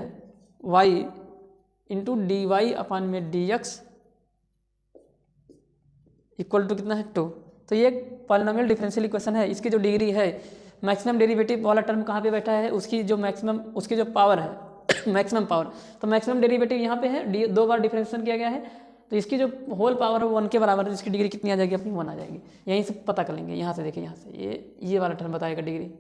वाई इंटू डी वाई अपान में डी एक्स इक्वल टू कितना है 2। तो ये एक पॉलिनोमियल डिफरेंशियल इक्वेशन है। इसकी जो डिग्री है मैक्सिमम डेरिवेटिव वाला टर्म कहाँ पे बैठा है, उसकी जो मैक्सिमम उसकी जो पावर है मैक्सिमम पावर। तो मैक्सिमम डेरिवेटिव यहाँ पे है, 2 बार डिफरेंशिएशन किया गया है। तो इसकी जो होल पावर है वो 1 के बराबर है। इसकी डिग्री कितनी आ जाएगी अपनी 1 आ जाएगी। यहीं से पता कर लेंगे। यहाँ से देखिए, यहाँ से ये वाला टर्म बताएगा डिग्री।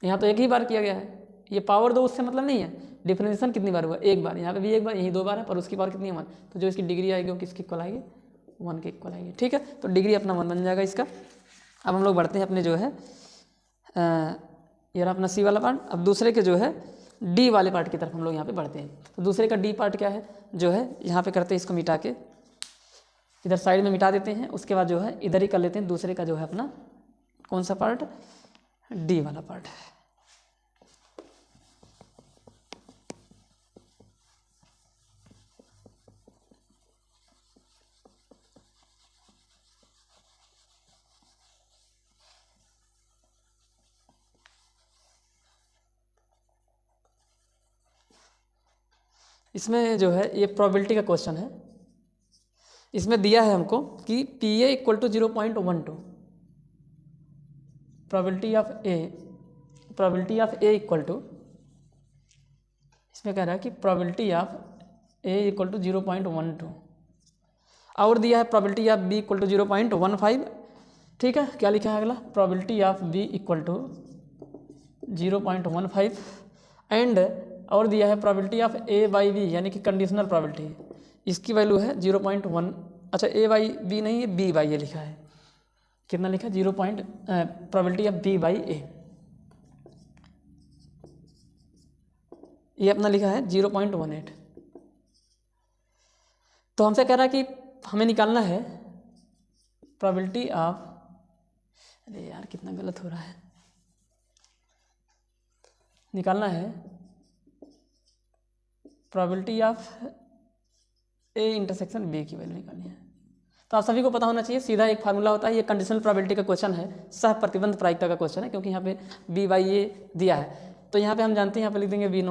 यहाँ तो एक ही बार किया गया है। ये पावर 2 उससे मतलब नहीं है। डिफरेंशिएशन कितनी बार हुआ, एक बार। यहाँ पे भी एक बार, यही 2 बार है, पर उसकी पावर कितनी है 1। तो जो इसकी डिग्री आएगी वो किसकी इक्वल आएगी 1 के इक्वल आएगी। ठीक है, तो डिग्री अपना 1 बन जाएगा इसका। अब हम लोग बढ़ते हैं अपने जो है ये रहा अपना सी वाला पार्ट। अब दूसरे के जो है डी वाले पार्ट की तरफ हम लोग यहाँ पे बढ़ते हैं। तो दूसरे का डी पार्ट क्या है जो है यहाँ पे करते हैं, इसको मिटा के इधर साइड में मिटा देते हैं। उसके बाद जो है इधर ही कर लेते हैं दूसरे का जो है अपना कौन सा पार्ट, डी वाला पार्ट। इसमें जो है ये प्रोबेबिलिटी का क्वेश्चन है। इसमें दिया है हमको कि P A equal to 0.12, probability of A equal to, इसमें कह रहा है कि probability of A equal to 0.12 और दिया है probability of B equal to 0.15। ठीक है, क्या लिखा है अगला, probability of B equal to 0.15 and और दिया है probability of A by B यानी कि कंडीशनल प्रोबेबिलिटी, इसकी वैल्यू है 0.1। अच्छा ए बाई बी नहीं है, बी बाई ए लिखा है। कितना लिखा है 0. प्रोबेबिलिटी ऑफ बी बाई ए, ये अपना लिखा है 0.18। तो हमसे कह रहा है कि हमें निकालना है प्रोबेबिलिटी ऑफ, अरे यार कितना गलत हो रहा है, निकालना है probability of A intersection B की वैल्यू निकालनी है। तो आप सभी को पता होना चाहिए, सीधा एक फार्मूला होता है। ये कंडीशनल प्रोबेबिलिटी का क्वेश्चन है, सह प्रतिबंध प्रायिकता का क्वेश्चन है, क्योंकि यहाँ पे बी बाई ए दिया है। तो यहाँ पे हम जानते हैं, यहाँ पे लिख देंगे वी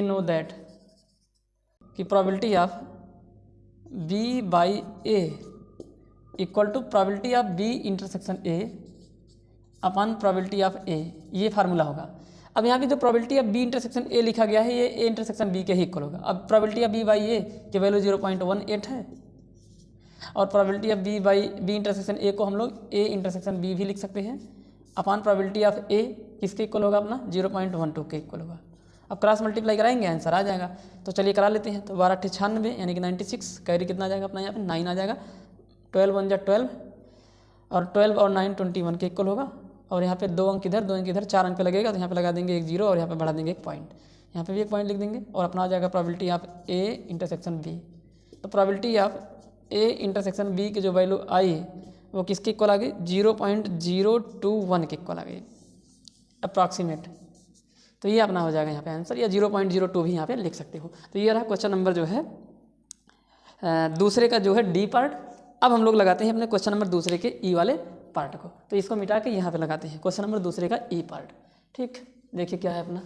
नो दैट कि probability of B by A equal to probability of B intersection A upon probability of A, ये फार्मूला होगा। अब यहाँ पे जो probability of B intersection A लिखा गया है, ये ए इंटरसेक्शन बी के ही इक्वल होगा। अब probability of B by A की वैल्यू 0.18 है और probability of B by B intersection A को हम लोग ए इंटरसेक्शन बी भी लिख सकते हैं अपॉन प्रोबेबिलिटी ऑफ ए किसके इक्वल होगा अपना 0.12 के इक्वल होगा। अब क्रॉस मल्टीप्लाई कराएंगे आंसर आ जाएगा। तो चलिए करा लेते हैं। तो 12×96 यानी कि 96, कैरी कितना आ जाएगा अपना यहाँ पे 9 आ जाएगा। 12 1 जा 12 और 12 और 9 21 के इक्वल होगा। और यहाँ पे 2 अंक इधर 2 अंक इधर 4 अंक पे लगेगा। तो यहाँ पे लगा देंगे एक 0 और यहाँ पे बढ़ा देंगे एक पॉइंट, यहाँ पे भी एक पॉइंट लिख देंगे और अपना आ जाएगा probability of A intersection B. तो probability of A intersection B की जो वैल्यू आई वो किसके इक्वल आ गई 0.021 के इक्वल आ गई अप्रॉक्सीमेट। तो ये अपना हो जाएगा यहाँ पे आंसर, या 0.02 भी यहाँ पे लिख सकते हो। तो ये रहा क्वेश्चन नंबर जो है दूसरे का जो है डी पार्ट। अब हम लोग लगाते हैं अपने क्वेश्चन नंबर दूसरे के ई वाले पार्ट को। तो इसको मिटा के यहाँ पे लगाते हैं क्वेश्चन नंबर दूसरे का ई पार्ट। ठीक, देखिए क्या है अपना,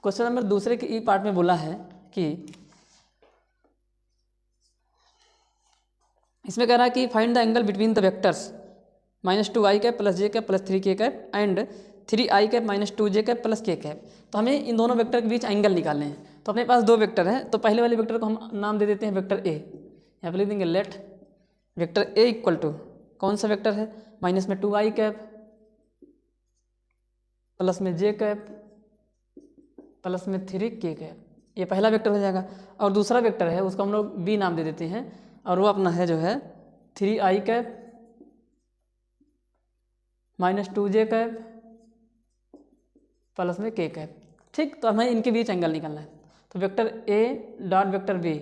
क्वेश्चन नंबर दूसरे के ई पार्ट में बोला है कि इसमें कह रहा है कि find the angle between the vectors -2i plus j cap plus 3k cap and 3i cap -2j cap plus k cap. तो हमें इन दोनों वेक्टर के बीच एंगल निकालने हैं। तो अपने पास दो वेक्टर हैं, तो पहले वाले वेक्टर को हम नाम दे देते हैं वेक्टर ए। यहाँ पे लिख देंगे let vector A equal to कौन सा वेक्टर है, -2i कैप प्लस में j कैप प्लस में 3k कैप, ये पहला वेक्टर हो जाएगा। और दूसरा वेक्टर है उसको हम लोग बी नाम दे देते हैं, और वो अपना है जो है 3i cap -2j cap plus में k कैप। ठीक, तो हमें इनके बीच एंगल निकालना है। तो vector a dot vector b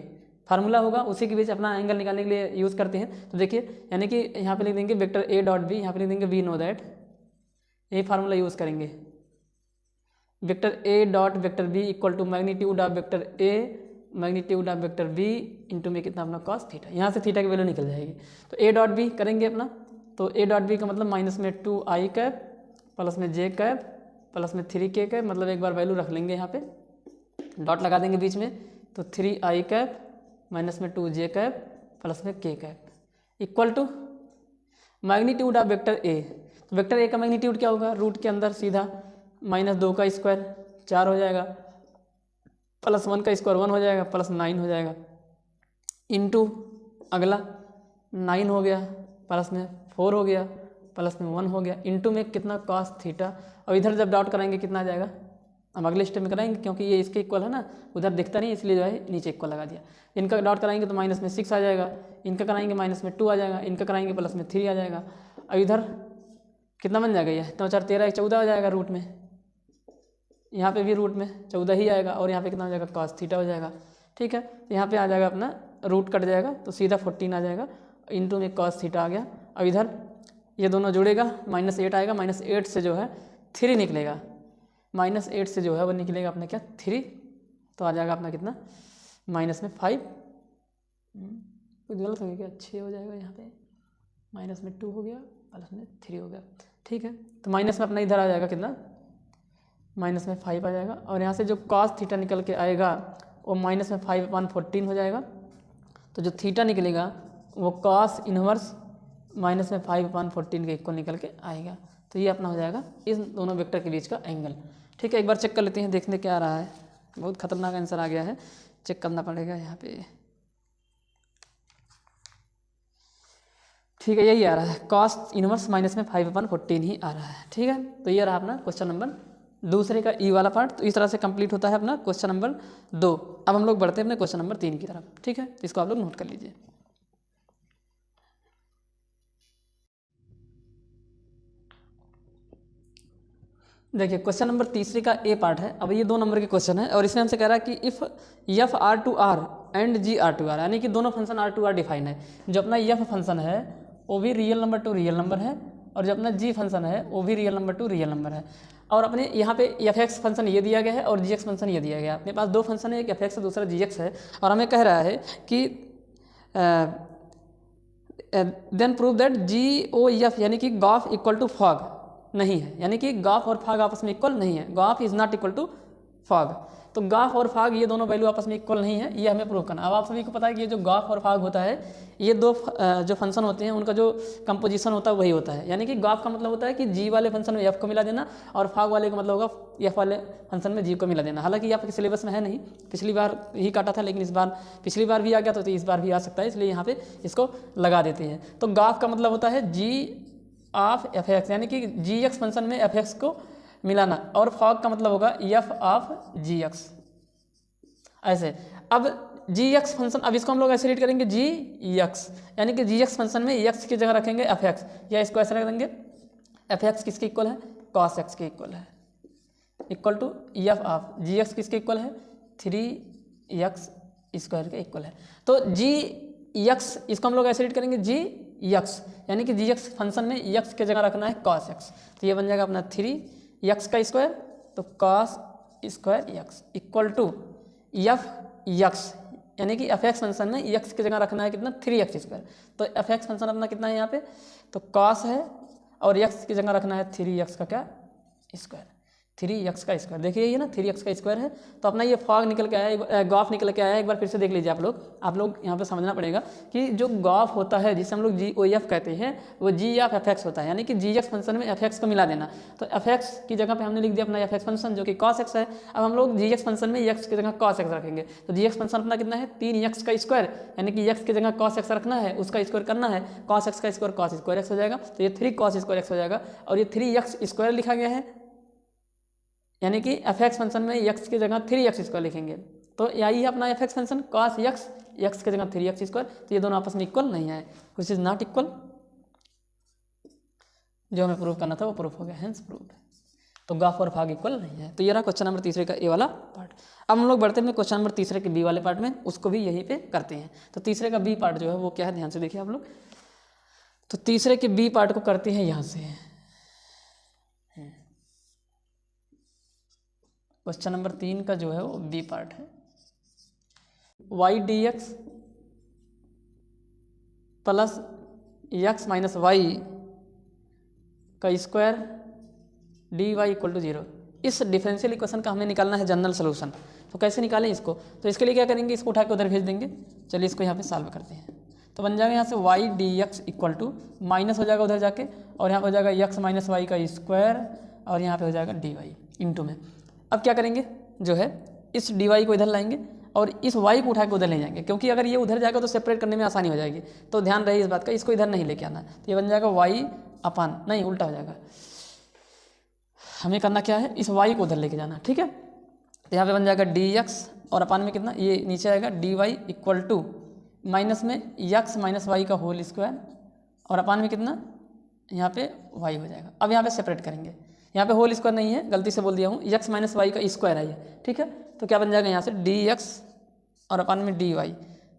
formula होगा, उसी के बीच अपना एंगल निकालने के लिए यूज़ करते हैं। तो देखिए, यानी कि यहाँ पे लिख देंगे वेक्टर a डॉट b, यहाँ पे लिख देंगे वी नो दैट, ये फार्मूला यूज़ करेंगे। Vector a dot vector b equal to magnitude of vector a magnitude of vector b into में कितना अपना कॉस थीटा, यहाँ से थीटा की वैल्यू निकल जाएगी। तो a डॉट b करेंगे अपना, तो a डॉट b का मतलब -2i कैप प्लस में j कैप प्लस में 3k कैप, मतलब एक बार वैल्यू रख लेंगे यहाँ पे, डॉट लगा देंगे बीच में। तो 3i cap -2j cap plus में k cap equal to magnitude of vector a। तो वेक्टर a का मैग्नीट्यूड क्या होगा, रूट के अंदर सीधा -2 का स्क्वायर 4 हो जाएगा, प्लस 1 का स्क्वायर 1 हो जाएगा, प्लस 9 हो जाएगा, इंटू अगला 9 हो गया, प्लस में 4 हो गया, प्लस में 1 हो गया, इंटू में कितना कॉस थीटा। और इधर जब डॉट कराएंगे कितना आ जाएगा, हम अगले स्टेप में कराएंगे, क्योंकि ये इसके इक्वल है ना, उधर दिखता नहीं इसलिए जो है नीचे इक्वल लगा दिया। इनका डॉट कराएंगे तो -6 आ जाएगा, इनका कराएंगे -2 आ जाएगा, इनका कराएंगे प्लस में 3 आ जाएगा। और इधर कितना बन जाएगा, ये 9 4 13 14 आ जाएगा रूट में, यहाँ पे भी रूट में 14 ही आएगा, और यहाँ पे कितना हो जाएगा कॉस थीटा हो जाएगा। ठीक है, तो यहाँ पे आ जाएगा अपना रूट कट जाएगा तो सीधा 14 आ जाएगा, इंटू में कॉस थीटा आ गया। और इधर ये दोनों जुड़ेगा, -8 आएगा, -8 से जो है 3 निकलेगा, -8 से जो है वो निकलेगा अपना क्या 3, तो आ जाएगा अपना कितना -5, कुछ गलत हो गया क्या, 6 हो जाएगा, यहाँ पे -2 हो गया, प्लस में 3 हो गया। ठीक है, तो माइनस में अपना इधर आ जाएगा कितना -5 आ जाएगा, और यहाँ से जो कॉस थीटा निकल के आएगा वो -5/14 हो जाएगा। तो जो थीटा निकलेगा वो कॉस इनवर्स -5/14 के इक्वल निकल के आएगा। तो ये अपना हो जाएगा इस दोनों वेक्टर के बीच का एंगल। ठीक है, एक बार चेक कर लेते हैं, देखने क्या आ रहा है। बहुत खतरनाक आंसर आ गया है, चेक करना पड़ेगा यहाँ पे। ठीक है, यही आ रहा है, कॉस इनवर्स -5/14 ही आ रहा है। ठीक है, तो ये रहा अपना क्वेश्चन नंबर दूसरे का ई वाला पार्ट। तो इस तरह से कंप्लीट होता है अपना क्वेश्चन नंबर 2। अब हम लोग बढ़ते हैं अपने क्वेश्चन नंबर 3 की तरफ। ठीक है, इसको आप लोग नोट कर लीजिए। देखिए, क्वेश्चन नंबर तीसरे का ए पार्ट है। अब ये 2 नंबर के क्वेश्चन है, और इसमें हमसे कह रहा है कि if F R to R and G R to R, यानी कि दोनों function R to R define है। जो अपना एफ फंक्शन है वो भी real number to real number है, और जो अपना जी फंक्शन है वो भी real number to real number है। और अपने यहाँ पे एफ एक्स फंक्शन ये दिया गया है और जी एक्स फंक्शन ये दिया गया है। अपने पास 2 फंक्शन है, एक एफ एक्स है दूसरा जी एक्स है, और हमें कह रहा है कि then prove that G O F यानी कि गॉफ इक्वल टू फॉग नहीं है, यानी कि गॉफ और फॉग आपस में इक्वल नहीं है, gof is not equal to fog. तो गॉफ और फॉग ये दोनों वैल्यू आपस में इक्वल नहीं है, ये हमें प्रूव करना। अब आप सभी को पता है कि ये जो गॉफ और फॉग होता है, ये 2 जो फंक्शन होते हैं उनका जो कंपोजिशन होता है वही होता है। यानी कि गॉफ का मतलब होता है कि जी वाले फंक्शन में एफ को मिला देना, और फॉग वाले का मतलब होगा एफ वाले फंक्शन में जी को मिला देना। हालांकि ये आपके सिलेबस में है नहीं, पिछली बार ही काटा था, लेकिन इस बार पिछली बार भी आ गया तो इस बार भी आ सकता है, इसलिए यहाँ पे इसको लगा देते हैं। तो गॉफ का मतलब होता है जी ऑफ एफ एक्स, यानी कि जी एक्स फंक्शन में एफ एक्स को मिलाना, और फॉग का मतलब होगा एफ ऑफ जी एक्स। ऐसे अब जी एक्स फंक्शन, अब इसको हम लोग ऐसे रीड करेंगे जी एक्स, यानी कि जी एक्स फंक्शन में एक्स की जगह रखेंगे एफ एक्स, या इसको ऐसे रख देंगे एफ एक्स किसके इक्वल है, कॉस एक्स के इक्वल है, equal to F of g x किसके इक्वल है, 3x स्क्वायर के इक्वल है। तो जी एक्स इसको हम लोग ऐसे रीड करेंगे जी एक्स, यानी कि जी एक्स फंक्शन में एक्स की जगह रखना है कॉस एक्स, तो ये बन जाएगा अपना 3x का स्क्वायर, तो cos square x equal to f x, यानी कि एफ एक्स फंक्शन में एक्स की जगह रखना है कितना 3x स्क्वायर। तो एफ एक्स फंक्शन अपना कितना है यहाँ पे, तो कॉस है, और एक्स की जगह रखना है 3x का क्या स्क्वायर। 3x का स्क्वायर। देखिए ये ना 3x का स्क्वायर है, तो अपना ये फॉग निकल के आया, गॉफ निकल के आया। एक बार फिर से देख लीजिए आप लोग यहाँ पे समझना पड़ेगा कि जो गॉफ होता है जिसे हम लोग GOF कहते हैं, वो g(f(x) होता है, यानी कि gx फंक्शन में f(x) को मिला देना। तो f(x) की जगह पे हमने लिख दिया अपना f(x) फंक्शन जो कि cos x है। अब हम लोग gx फंक्शन में x की जगह cos x रखेंगे, तो gx फंक्शन अपना कितना है 3x का स्क्वायर, यानी कि x की जगह cos x रखना है, उसका स्क्वायर करना है, cos x का स्क्वायर cos स्क्वायर x हो जाएगा, तो ये 3cos स्क्वायर x हो जाएगा। और ये 3x स्क्वायर लिखा गया है, यानी कि f(x) फंक्शन में x की जगह 3x स्क्वायर लिखेंगे, तो यही है अपना f(x) फंक्शन cos x की जगह 3x स्क्वायर। तो ये दोनों आपस में इक्वल नहीं है, विच इज नॉट इक्वल। जो हमें प्रूव करना था वो प्रूफ हो गया, हेंस प्रूव्ड। तो गॉफ और फॉग इक्वल नहीं है। तो ये रहा क्वेश्चन नंबर तीसरे का ए वाला पार्ट। अब हम लोग बढ़ते हैं क्वेश्चन नंबर तीसरे के बी वाले पार्ट में, उसको भी यहीं पे करते हैं। तो तीसरे का बी पार्ट जो है वो क्या है, ध्यान से देखिए आप लोग। तो तीसरे के बी पार्ट को करते हैं यहाँ से। क्वेश्चन नंबर 3 का जो है वो बी पार्ट है, y dx plus x minus y का स्क्वायर dy इक्वल टू 0। इस डिफरेंशियल इक्वेशन का हमें निकालना है जनरल सोल्यूशन। तो कैसे निकालें इसको, तो इसके लिए क्या करेंगे, इसको उठा के उधर भेज देंगे। चलिए इसको यहाँ पे सॉल्व करते हैं। तो बन जाएगा यहाँ से y dx equal to minus हो जाएगा उधर जाके, और यहाँ पे हो जाएगा x माइनस वाई का स्क्वायर, और यहाँ पे हो जाएगा dy इंटू में। अब क्या करेंगे, जो है इस dy को इधर लाएंगे और इस y को उठा के उधर ले जाएंगे, क्योंकि अगर ये उधर जाएगा तो सेपरेट करने में आसानी हो जाएगी। तो ध्यान रहे इस बात का, इसको इधर नहीं लेके आना। तो ये बन जाएगा y अपान, नहीं उल्टा हो जाएगा, हमें करना क्या है, इस y को उधर लेके जाना, ठीक है। तो यहाँ पे बन जाएगा dx और अपान में कितना, ये नीचे आएगा dy इक्वल टू माइनस में x माइनस वाई का होल स्क्वायर, और अपान में कितना, यहाँ पे y हो जाएगा। अब यहाँ पे सेपरेट करेंगे, यहाँ पे होल स्क्वायर नहीं है, गलती से बोल दिया हूँ, x माइनस वाई का स्क्वायर है ये, ठीक है। तो क्या बन जाएगा यहाँ से dx और अपान में dy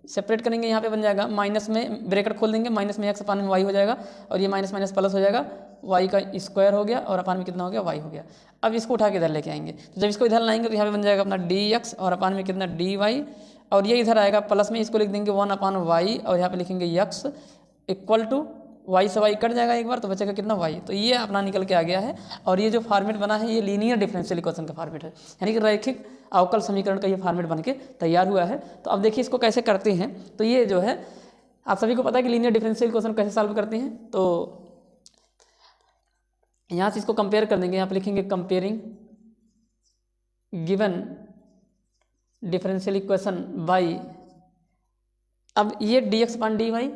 सेपरेट करेंगे, यहाँ पे बन जाएगा माइनस में ब्रैकेट खोल देंगे, माइनस में x अपान में y हो जाएगा, और ये माइनस माइनस प्लस हो जाएगा, y का स्क्वायर हो गया और अपान में कितना हो गया, y हो गया। अब इसको उठा के इधर लेके आएंगे, तो जब इसको इधर लाएंगे तो यहाँ पे बन जाएगा अपना dx और अपान में कितना dy, और ये इधर आएगा प्लस में, इसको लिख देंगे 1 अपान y, और यहाँ पे लिखेंगे x इक्वल टू y से y कट जाएगा एक बार, तो बचेगा कितना y। तो ये अपना निकल के आ गया है, और ये जो फॉर्मेट बना है ये लीनियर डिफरेंशियल इक्वेशन का फॉर्मेट है, यानी कि रैखिक अवकल समीकरण का ये फॉर्मेट बन के तैयार हुआ है। तो अब देखिए इसको कैसे करते हैं। तो ये जो है आप सभी को पता है कि लीनियर डिफरेंशियल इक्वेशन कैसे सॉल्व करते हैं। तो यहाँ से इसको कंपेयर कर देंगे, यहाँ पे लिखेंगे comparing given differential equation by, अब ये dx अपान dy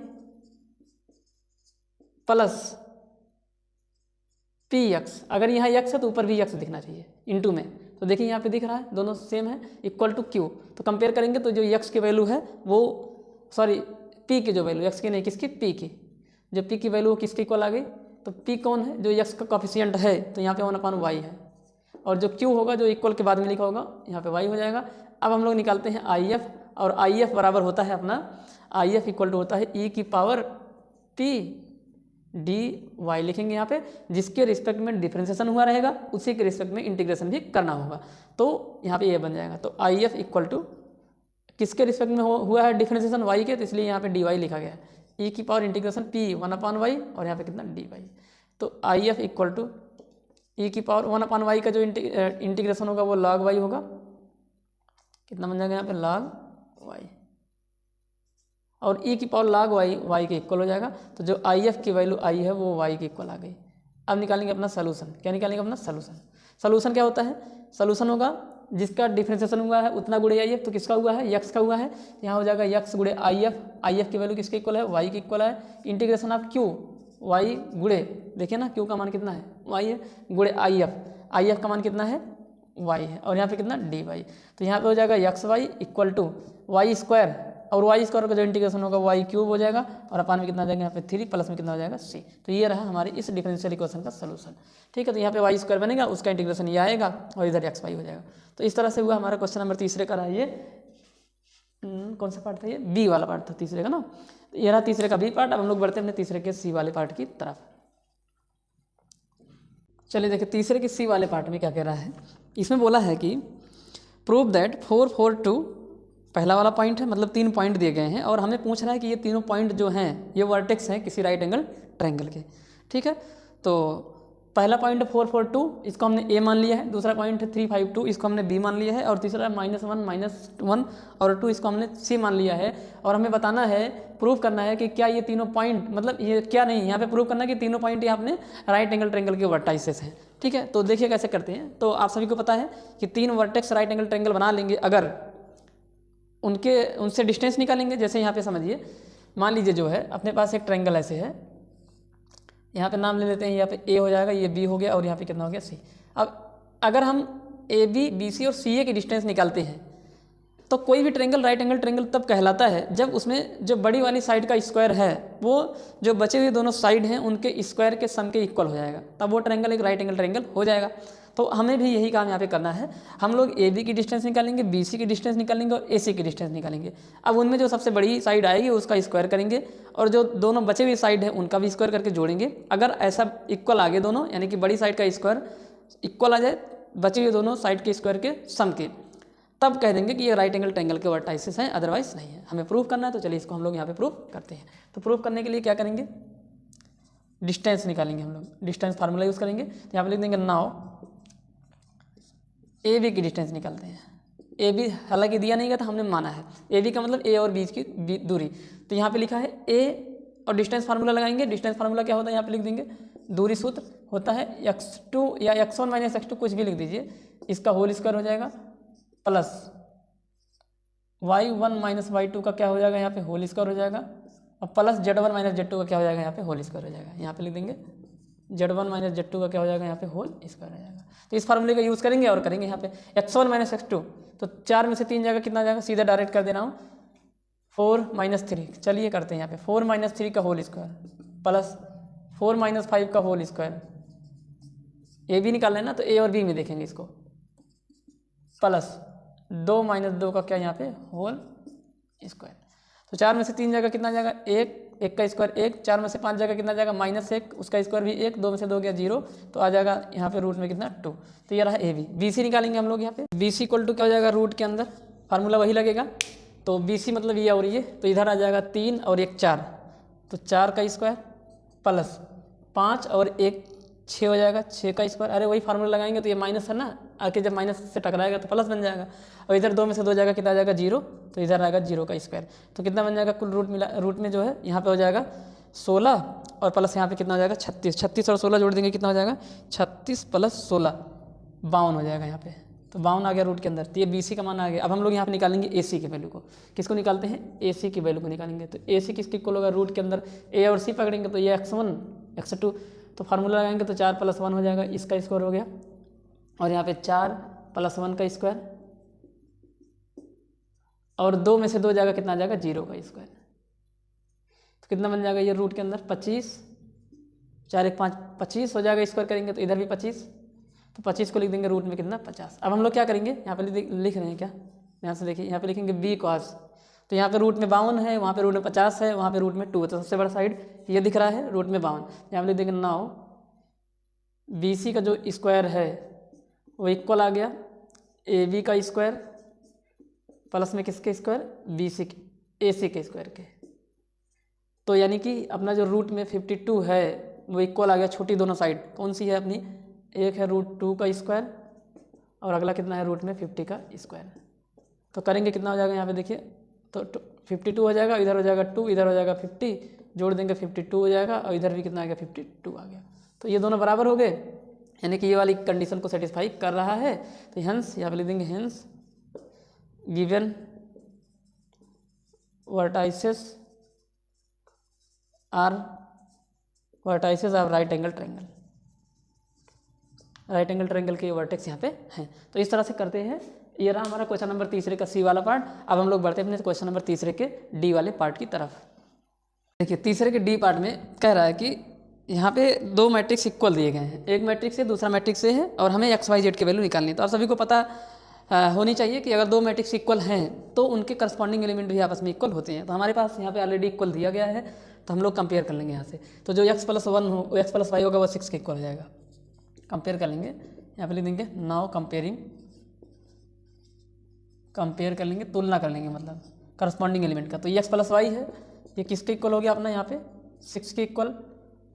प्लस px, अगर यहाँ x है तो ऊपर भी x दिखना चाहिए इंटू में। तो देखिए यहाँ पे दिख रहा है, दोनों सेम है, इक्वल टू q। तो कंपेयर करेंगे तो जो x की वैल्यू है वो, सॉरी p की जो वैल्यू, x की नहीं किसकी, p की, जो p की वैल्यू वो किसके इक्वल आ गई। तो p कौन है, जो x का कोफिशिएंट है, तो यहाँ पे 1 अपान y है, और जो q होगा जो इक्वल के बाद में लिखा होगा यहाँ पे y हो जाएगा। अब हम लोग निकालते हैं if, और if बराबर होता है अपना, if इक्वल टू होता है e की पावर p dy लिखेंगे यहाँ पे, जिसके रिस्पेक्ट में डिफरेंशिएशन हुआ रहेगा उसी के रिस्पेक्ट में इंटीग्रेशन भी करना होगा। तो यहाँ पे ये बन जाएगा। तो if इक्वल टू किसके रिस्पेक्ट में हुआ है डिफरेंशिएशन, y के, तो इसलिए यहाँ पे dy लिखा गया है, e की पावर इंटीग्रेशन p 1 अपान y, और यहाँ पे कितना dy। तो if इक्वल टू e की पावर 1 अपान y का जो इंटीग्रेशन होगा वो log y होगा, कितना बन जाएगा यहाँ पे log y, और e की पावर log y के इक्वल हो जाएगा। तो जो if की वैल्यू i है वो y के इक्वल आ गई। अब निकालेंगे अपना सोल्यूशन, क्या निकालेंगे अपना सोल्यूशन। सोल्यूशन क्या होता है, सोल्यूशन होगा जिसका डिफरेंशिएशन हुआ है उतना गुणे if, तो किसका हुआ है, x का हुआ है, यहाँ हो जाएगा x गुणे if की वैल्यू किसके इक्वल है, y के इक्वल है, इंटीग्रेशन ऑफ q, y गुणे, देखिए ना q का मान कितना है, y है, गुणे if का मान कितना है, y है, और यहाँ पे कितना dy। तो यहाँ पे हो जाएगा xy equal to y square, और वाई स्क्वायर का जो इंटीग्रेशन होगा वाई क्यूब हो जाएगा, और अपान में कितना आ जाएगा यहाँ पे 3 प्लस में कितना हो जाएगा c। तो ये रहा हमारे इस डिफरेंशियल इक्वेशन का सोल्यूशन, ठीक है। तो यहाँ पे वाई स्क्वायर बनेगा, उसका इंटीग्रेशन ये आएगा, और इधर xy हो जाएगा। तो इस तरह से हुआ हमारा क्वेश्चन नंबर तीसरे का रहा। ये कौन सा पार्ट था, ये बी वाला पार्ट था तीसरे का ना। तो ये रहा तीसरे का बी पार्ट। अब हम लोग बढ़ते हैं अपने तीसरे के सी वाले पार्ट की तरफ। चलिए देखिए तीसरे के सी वाले पार्ट में क्या कह रहा है। इसमें बोला है कि प्रूव दैट 4 4 2, पहला वाला पॉइंट है, मतलब 3 पॉइंट दिए गए हैं, और हमें पूछ रहा है कि ये तीनों पॉइंट जो हैं ये वर्टेक्स हैं किसी राइट एंगल ट्रायंगल के, ठीक है। तो पहला पॉइंट 442 इसको हमने ए मान लिया है, दूसरा पॉइंट 352 इसको हमने बी मान लिया है, और तीसरा -1 और 2 इसको हमने सी मान लिया है। और हमें बताना है, प्रूव करना है कि क्या ये तीनों पॉइंट, मतलब ये क्या नहीं, यहाँ पे प्रूव करना है कि तीनों पॉइंट ये अपने राइट एंगल ट्रायंगल के वर्टाइसेस हैं। ठीक है, तो देखिए कैसे करते हैं। तो आप सभी को पता है कि 3 वर्टेक्स राइट एंगल ट्रायंगल बना लेंगे अगर उनसे डिस्टेंस निकालेंगे। जैसे यहाँ पे समझिए, मान लीजिए जो है अपने पास एक ट्रायंगल ऐसे है, यहाँ पे नाम ले लेते हैं, यहाँ पे ए हो जाएगा, ये बी हो गया, और यहाँ पे कितना हो गया सी। अब अगर हम ए बी, बी सी और सी ए की डिस्टेंस निकालते हैं तो कोई भी ट्रायंगल राइट एंगल ट्रायंगल तब कहलाता है जब उसमें जो बड़ी वाली साइड का स्क्वायर है वो जो बचे हुए दोनों साइड हैं उनके स्क्वायर के सम के इक्वल हो जाएगा, तब वो ट्रायंगल एक राइट एंगल ट्रायंगल हो जाएगा। तो हमें भी यही काम यहाँ पे करना है। हम लोग ए बी की डिस्टेंस निकालेंगे, बी सी की डिस्टेंस निकालेंगे और ए सी की डिस्टेंस निकालेंगे। अब उनमें जो सबसे बड़ी साइड आएगी उसका स्क्वायर करेंगे और जो दोनों बचे हुए साइड है उनका भी स्क्वायर करके जोड़ेंगे। अगर ऐसा इक्वल आ गए दोनों, यानी कि बड़ी साइड का स्क्वायर इक्वल आ जाए बचे हुए दोनों साइड के स्क्वायर के सम के, तब कह देंगे कि ये राइट एंगल ट्रायंगल के वर्टाइसेस हैं, अदरवाइज नहीं है। हमें प्रूव करना है, तो चलिए इसको हम लोग यहाँ पे प्रूव करते हैं। तो प्रूव करने के लिए क्या करेंगे, डिस्टेंस निकालेंगे हम लोग, डिस्टेंस फार्मूला यूज़ करेंगे। तो यहाँ पे लिख देंगे नाउ ए बी की डिस्टेंस निकालते हैं। ए बी हालांकि दिया नहीं गया था, हमने माना है। ए बी का मतलब ए और बीच की दूरी। तो यहाँ पे लिखा है ए और डिस्टेंस फार्मूला लगाएंगे। डिस्टेंस फार्मूला क्या होता है यहाँ पे लिख देंगे, दूरी सूत्र होता है x2 या x1 - x2 कुछ भी लिख दीजिए, इसका होल स्क्वायर हो जाएगा, प्लस y1 - y2 का क्या हो जाएगा यहाँ पे होल स्क्वायर हो जाएगा, और प्लस z1 - z2 का क्या हो जाएगा यहाँ पे होल स्क्वायर हो जाएगा। यहाँ पे लिख देंगे z1 - z2 का क्या हो जाएगा यहाँ पे होल स्क्वायर हो जाएगा। तो इस फार्मूले का यूज़ करेंगे और करेंगे यहाँ पे x1 - x2। तो 4 में से 3 जाएगा, कितना जाएगा, सीधा डायरेक्ट कर दे रहा हूँ, 4 - 3। चलिए करते हैं यहाँ पे 4 - 3 का होल स्क्वायर प्लस 4 - 5 का होल स्क्वायर। ए भी निकालना है ना, तो ए और बी में देखेंगे इसको, प्लस 2 - 2 का क्या यहाँ पे होल स्क्वायर। तो 4 में से 3 जाएगा, कितना जाएगा, 1 का स्क्वायर 1, 4 में से 5 जाएगा, कितना जाएगा, -1, उसका स्क्वायर भी 1, 2 में से 2 गया 0, तो आ जाएगा यहाँ पे रूट में कितना 2। तो ये रहा ए बी। बी सी निकालेंगे हम लोग यहाँ पे, बी सी इक्वल टू क्या हो जाएगा, रूट के अंदर फार्मूला वही लगेगा। तो बी सी मतलब ये और ये, तो इधर आ जाएगा 3 और 1 4, तो 4 का स्क्वायर प्लस 5 और 1 6 हो जाएगा, 6 का स्क्वायर। अरे वही फार्मूला लगाएंगे तो ये माइनस है ना, आके जब माइनस से टकराएगा तो प्लस बन जाएगा, और इधर 2 में से 2 जाएगा, कितना आ जाएगा 0, तो इधर आएगा 0 का स्क्वायर। तो कितना बन जाएगा कुल रूट में जो है यहाँ पे हो जाएगा 16 और प्लस यहाँ पे कितना हो जाएगा 36। 36 और 16 जोड़ देंगे, कितना हो जाएगा 36 + 16 52 हो जाएगा यहाँ पे। तो 52 आ गया रूट के अंदर। तो ये बी सी का मान आ गया। अब हम लोग यहाँ पे निकालेंगे ए सी के वैल्यू को। किसको निकालते हैं, ए सी की वैल्यू को निकालेंगे। तो ए सी किसके इक्वल होगा, रूट के अंदर ए और सी पकड़ेंगे तो ये x1 x2, तो फार्मूला लगाएंगे तो 4 + 1 हो जाएगा, इसका स्क्वायर हो गया, और यहाँ पे 4 + 1 का स्क्वायर, और 2 में से 2 जाएगा, कितना आ जाएगा 0 का स्क्वायर। तो कितना बन जाएगा ये रूट के अंदर 25, 4 1 5 25 हो जाएगा, स्क्वायर करेंगे तो इधर भी 25, तो 25 को लिख देंगे रूट में कितना 50। अब हम लोग क्या करेंगे, यहाँ पे लिख रहे हैं क्या, यहाँ से देखिए, यहाँ पे लिखेंगे b cos, तो यहाँ पे रूट में 52 है, वहाँ पे रूट में 50 है, वहाँ पे रूट में 2 है, तो सबसे बड़ा साइड ये दिख रहा है, रूट में 52। यहाँ पे लिख देंगे नाउ बी सी का जो स्क्वायर है वो इक्वल आ गया ए बी का स्क्वायर प्लस में किसके स्क्वायर, बी सी के ए सी के स्क्वायर के। तो यानी कि अपना जो रूट में 52 है वो इक्वल आ गया छोटी दोनों साइड। कौन सी है अपनी, एक है √2 का स्क्वायर और अगला कितना है रूट में 50 का स्क्वायर। तो करेंगे कितना हो जाएगा यहाँ पे देखिए, तो 52 हो जाएगा, इधर हो जाएगा 2, इधर हो जाएगा 50, जोड़ देंगे 52 हो जाएगा, और इधर भी कितना आ गया 52 आ गया। तो ये दोनों बराबर हो गए, यानी कि ये वाली कंडीशन को सेटिस्फाई कर रहा है। तो हेंस यहाँ पे लिख देंगे hence given vertices are vertices of right angle triangle. Right angle triangle के वर्टेक्स यहाँ पे हैं। तो इस तरह से करते हैं। ये रहा हमारा क्वेश्चन नंबर तीसरे का सी वाला पार्ट। अब हम लोग बढ़ते हैं अपने क्वेश्चन नंबर तीसरे के डी वाले पार्ट की तरफ। देखिए तीसरे के डी पार्ट में कह रहा है कि यहाँ पे 2 मैट्रिक्स इक्वल दिए गए हैं, एक मैट्रिक्स से दूसरा मैट्रिक्स से है, और हमें एक्स वाई जेड की वैल्यू निकालनी है। तो आप सभी को पता होनी चाहिए कि अगर 2 मैट्रिक्स इक्वल हैं तो उनके करस्पॉन्डिंग एलिमेंट भी आपस में इक्वल होते हैं। तो हमारे पास यहाँ पे ऑलरेडी इक्वल दिया गया है, तो हम लोग कंपेयर कर लेंगे यहाँ से। तो जो x + 1 हो, x + y होगा वो 6 के इक्वल हो जाएगा। कंपेयर कर लेंगे, यहाँ पे लिख देंगे नाउ कंपेयर कर लेंगे, तुलना कर लेंगे, मतलब करस्पॉन्डिंग एलिमेंट का। तो x + y है, ये किसके इक्वल हो गया अपना यहाँ पे 6 के इक्वल,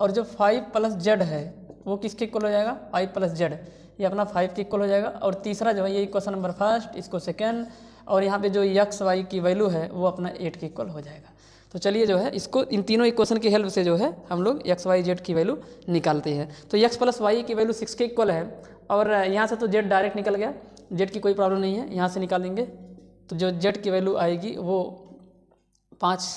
और जो 5 + z है वो किसके इक्वल हो जाएगा 5 प्लस जेड, ये अपना 5 के इक्वल हो जाएगा। और तीसरा जो है ये इक्वेशन नंबर फर्स्ट, इसको सेकेंड, और यहाँ पे जो एक्स वाई की वैल्यू है वो अपना 8 के इक्वल हो जाएगा। तो चलिए जो है इसको इन तीनों इक्वेशन की हेल्प से जो है हम लोग एक्स वाई जेड की वैल्यू निकालते हैं। तो एक्स प्लस वाई की वैल्यू 6 के इक्वल है, और यहाँ से तो जेड डायरेक्ट निकल गया, जेड की कोई प्रॉब्लम नहीं है, यहाँ से निकालेंगे तो जो जेड की वैल्यू आएगी वो 5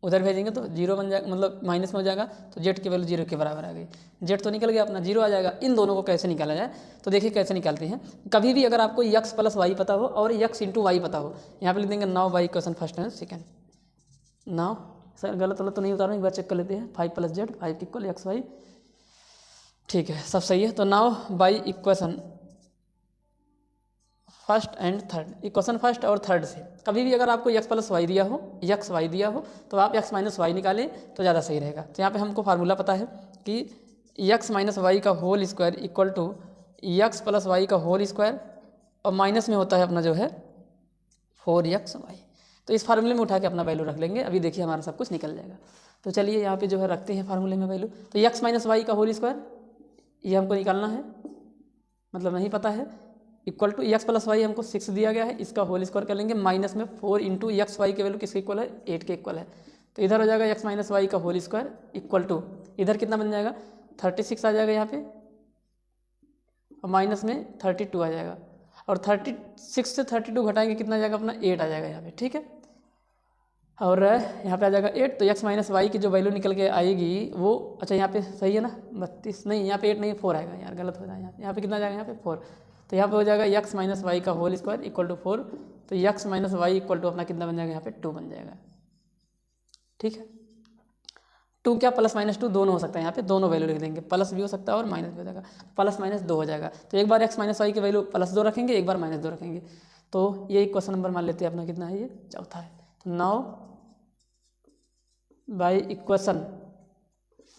उधर भेजेंगे तो 0 बन जाएगा, मतलब माइनस में हो जाएगा, तो जेड की वैल्यू 0 के बराबर आ गई। जेड तो निकल गया अपना, 0 आ जाएगा। इन दोनों को कैसे निकाला जाए, तो देखिए कैसे निकालते हैं। कभी भी अगर आपको एक्स प्लस वाई पता हो और एक्स इंटू वाई पता हो, यहाँ पे लिख देंगे now by equation first and second. Now sir गलत तो नहीं उतार रहा, एक बार चेक कर लेते हैं। 5 plus z 5 equal x y, ठीक है सब सही है। तो now by equation first and third, equation first और थर्ड से कभी भी अगर आपको एक्स प्लस वाई दिया हो, एक्स वाई दिया हो, तो आप एक्स माइनस वाई निकालें तो ज़्यादा सही रहेगा। तो यहाँ पे हमको फार्मूला पता है कि एक्स माइनस वाई का whole square equal to x plus y का होल स्क्वायर, और माइनस में होता है अपना जो है 4x वाई। तो इस फार्मूले में उठा के अपना वैल्यू रख लेंगे, अभी देखिए हमारा सब कुछ निकल जाएगा। तो चलिए यहाँ पे जो है रखते हैं फार्मूले में वैल्यू। तो एक्स माइनस वाई का होल स्क्वायर ये हमको निकालना है, मतलब नहीं पता है, equal to x plus y हमको 6 दिया गया है, इसका होल स्क्वायर कर लेंगे, माइनस में 4 इंटू एक्स वाई की वैल्यू किसके इक्वल है 8 के इक्वल है। तो इधर हो जाएगा एक्स माइनस वाई का होल स्क्वायर इक्वल टू, इधर कितना बन जाएगा 36 आ जाएगा यहाँ पे, और माइनस में 32 आ जाएगा, और 36 से 32 घटाएंगे कितना आ जाएगा अपना 8 आ जाएगा यहाँ पे, ठीक है। और यहाँ पे आ जाएगा 8, तो एक्स माइनस वाई की जो वैल्यू निकल के आएगी वो, अच्छा यहाँ पे सही है ना 32, नहीं यहाँ पे 8 नहीं 4 आएगा यार, गलत हो रहा है। यहाँ पे कितना आ जाएगा यहाँ पे 4, तो यहाँ पे हो जाएगा एक्स माइनस वाई का होल स्क्वायर इक्वल टू 4, तो x minus y equal to अपना कितना बन जाएगा यहाँ पे 2 बन जाएगा, ठीक है। 2 क्या प्लस माइनस 2 दोनों हो सकता है, यहाँ पे दोनों वैल्यू लिख देंगे, प्लस भी हो सकता है और माइनस भी हो जाएगा, प्लस माइनस 2 हो जाएगा। तो एक बार एक्स माइनस वाई की वैल्यू +2 रखेंगे, एक बार -2 रखेंगे, तो ये क्वेश्चन नंबर मान लेते हैं अपना कितना है, ये चौथा है। तो now by equation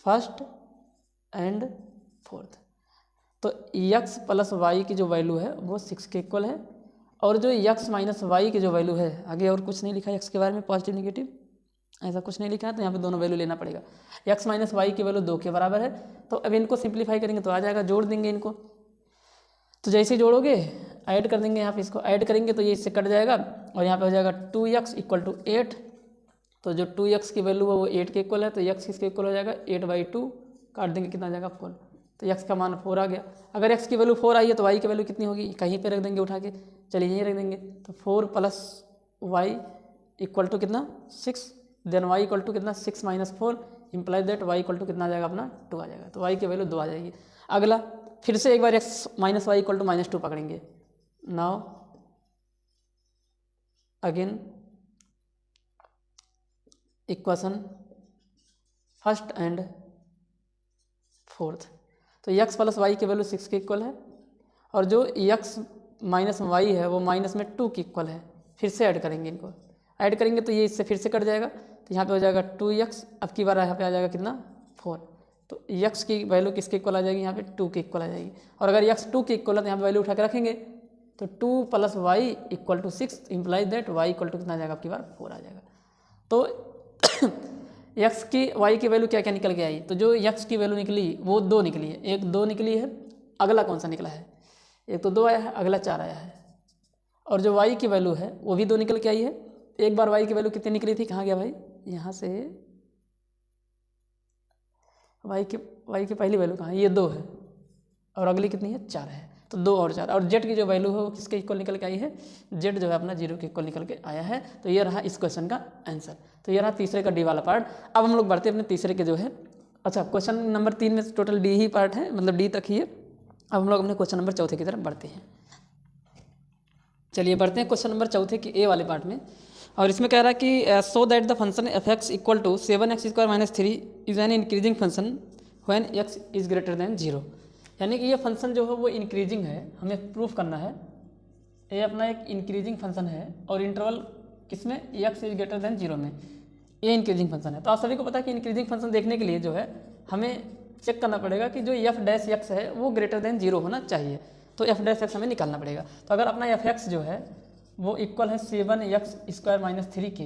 first and fourth, तो एक्स प्लस वाई की जो वैल्यू है वो 6 के इक्वल है, और जो एक्स माइनस वाई की जो वैल्यू है, आगे और कुछ नहीं लिखा है एक्स के बारे में, पॉजिटिव निगेटिव ऐसा कुछ नहीं लिखा है, तो यहाँ पे दोनों वैल्यू लेना पड़ेगा। एक्स माइनस वाई की वैल्यू 2 के बराबर है, तो अब इनको सिंप्लीफाई करेंगे तो आ जाएगा, जोड़ देंगे इनको, तो जैसे ही जोड़ोगे ऐड कर देंगे, यहाँ पे इसको ऐड करेंगे तो ये इससे कट जाएगा, और यहाँ पे हो जाएगा 2x इक्वल टू 8, तो जो 2x की वैल्यू है वो 8 के इक्वल है, तो x किसके इक्वल हो जाएगा 8/2, काट देंगे कितना आ जाएगा 4, तो x का मान 4 आ गया। अगर x की वैल्यू 4 आई है तो y की वैल्यू कितनी होगी, कहीं पे रख देंगे उठा के, चलिए यहीं रख देंगे, तो 4 + y इक्वल टू कितना 6, देन y इक्वल टू कितना 6 - 4 implies that y equal to कितना आ जाएगा अपना 2 आ जाएगा, तो y की वैल्यू 2 आ जाएगी। अगला फिर से एक बार x minus y equal to -2 पकड़ेंगे। Now again equation first and fourth, तो x प्लस वाई की वैल्यू 6 के इक्वल है, और जो x माइनस वाई है वो माइनस में 2 के इक्वल है। फिर से ऐड करेंगे, इनको ऐड करेंगे तो ये इससे फिर से कट जाएगा, तो यहाँ पे हो जाएगा 2x, अब की बार यहाँ पे आ जाएगा कितना 4, तो x की वैल्यू किसके इक्वल आ जाएगी यहाँ पे 2 के इक्वल आ जाएगी। और अगर x 2 के इक्वल है तो यहाँ पे वैल्यू उठा के रखेंगे, तो 2 + y equal to 6 implies that y equal to कितना आ जाएगा अब की बार 4 आ जाएगा। तो x की y की वैल्यू क्या क्या निकल के आई, तो जो x की वैल्यू निकली वो 2 निकली है, एक 2 निकली है, अगला कौन सा निकला है, एक तो 2 आया है, अगला 4 आया है, और जो y की वैल्यू है वो भी 2 निकल के आई है। एक बार y की वैल्यू कितनी निकली थी, कहाँ गया भाई, यहाँ से y की पहली वैल्यू कहाँ है, ये 2 है, और अगली कितनी है 4 है, तो 2 और 4, और z की जो वैल्यू है वो किसके इक्वल निकल के आई है, z जो है अपना 0 के इक्वल निकल के आया है। तो ये रहा इस क्वेश्चन का आंसर, तो ये रहा तीसरे का डी वाला पार्ट। अब हम लोग बढ़ते हैं अपने तीसरे के जो है, अच्छा क्वेश्चन नंबर 3 में टोटल डी ही पार्ट है, मतलब डी तक ही है। अब हम लोग अपने क्वेश्चन नंबर 4 की तरफ बढ़ते हैं। चलिए बढ़ते हैं क्वेश्चन नंबर 4 के ए वाले पार्ट में, और इसमें कह रहा है कि so that the function f(x) equal to 7x² - 3 is an increasing function when x is greater than 0, यानी कि ये फंक्शन जो है वो इंक्रीजिंग है, हमें प्रूफ करना है। ये अपना एक इंक्रीजिंग फंक्शन है, और इंटरवल किसमें x इज ग्रेटर देन 0 में ये इंक्रीजिंग फंक्शन है। तो आप सभी को पता है कि इंक्रीजिंग फंक्शन देखने के लिए जो है हमें चेक करना पड़ेगा कि जो f' है वो ग्रेटर देन 0 होना चाहिए, तो f' हमें निकालना पड़ेगा। तो अगर अपना f(x) जो है वो इक्वल है 7x² - 3 के,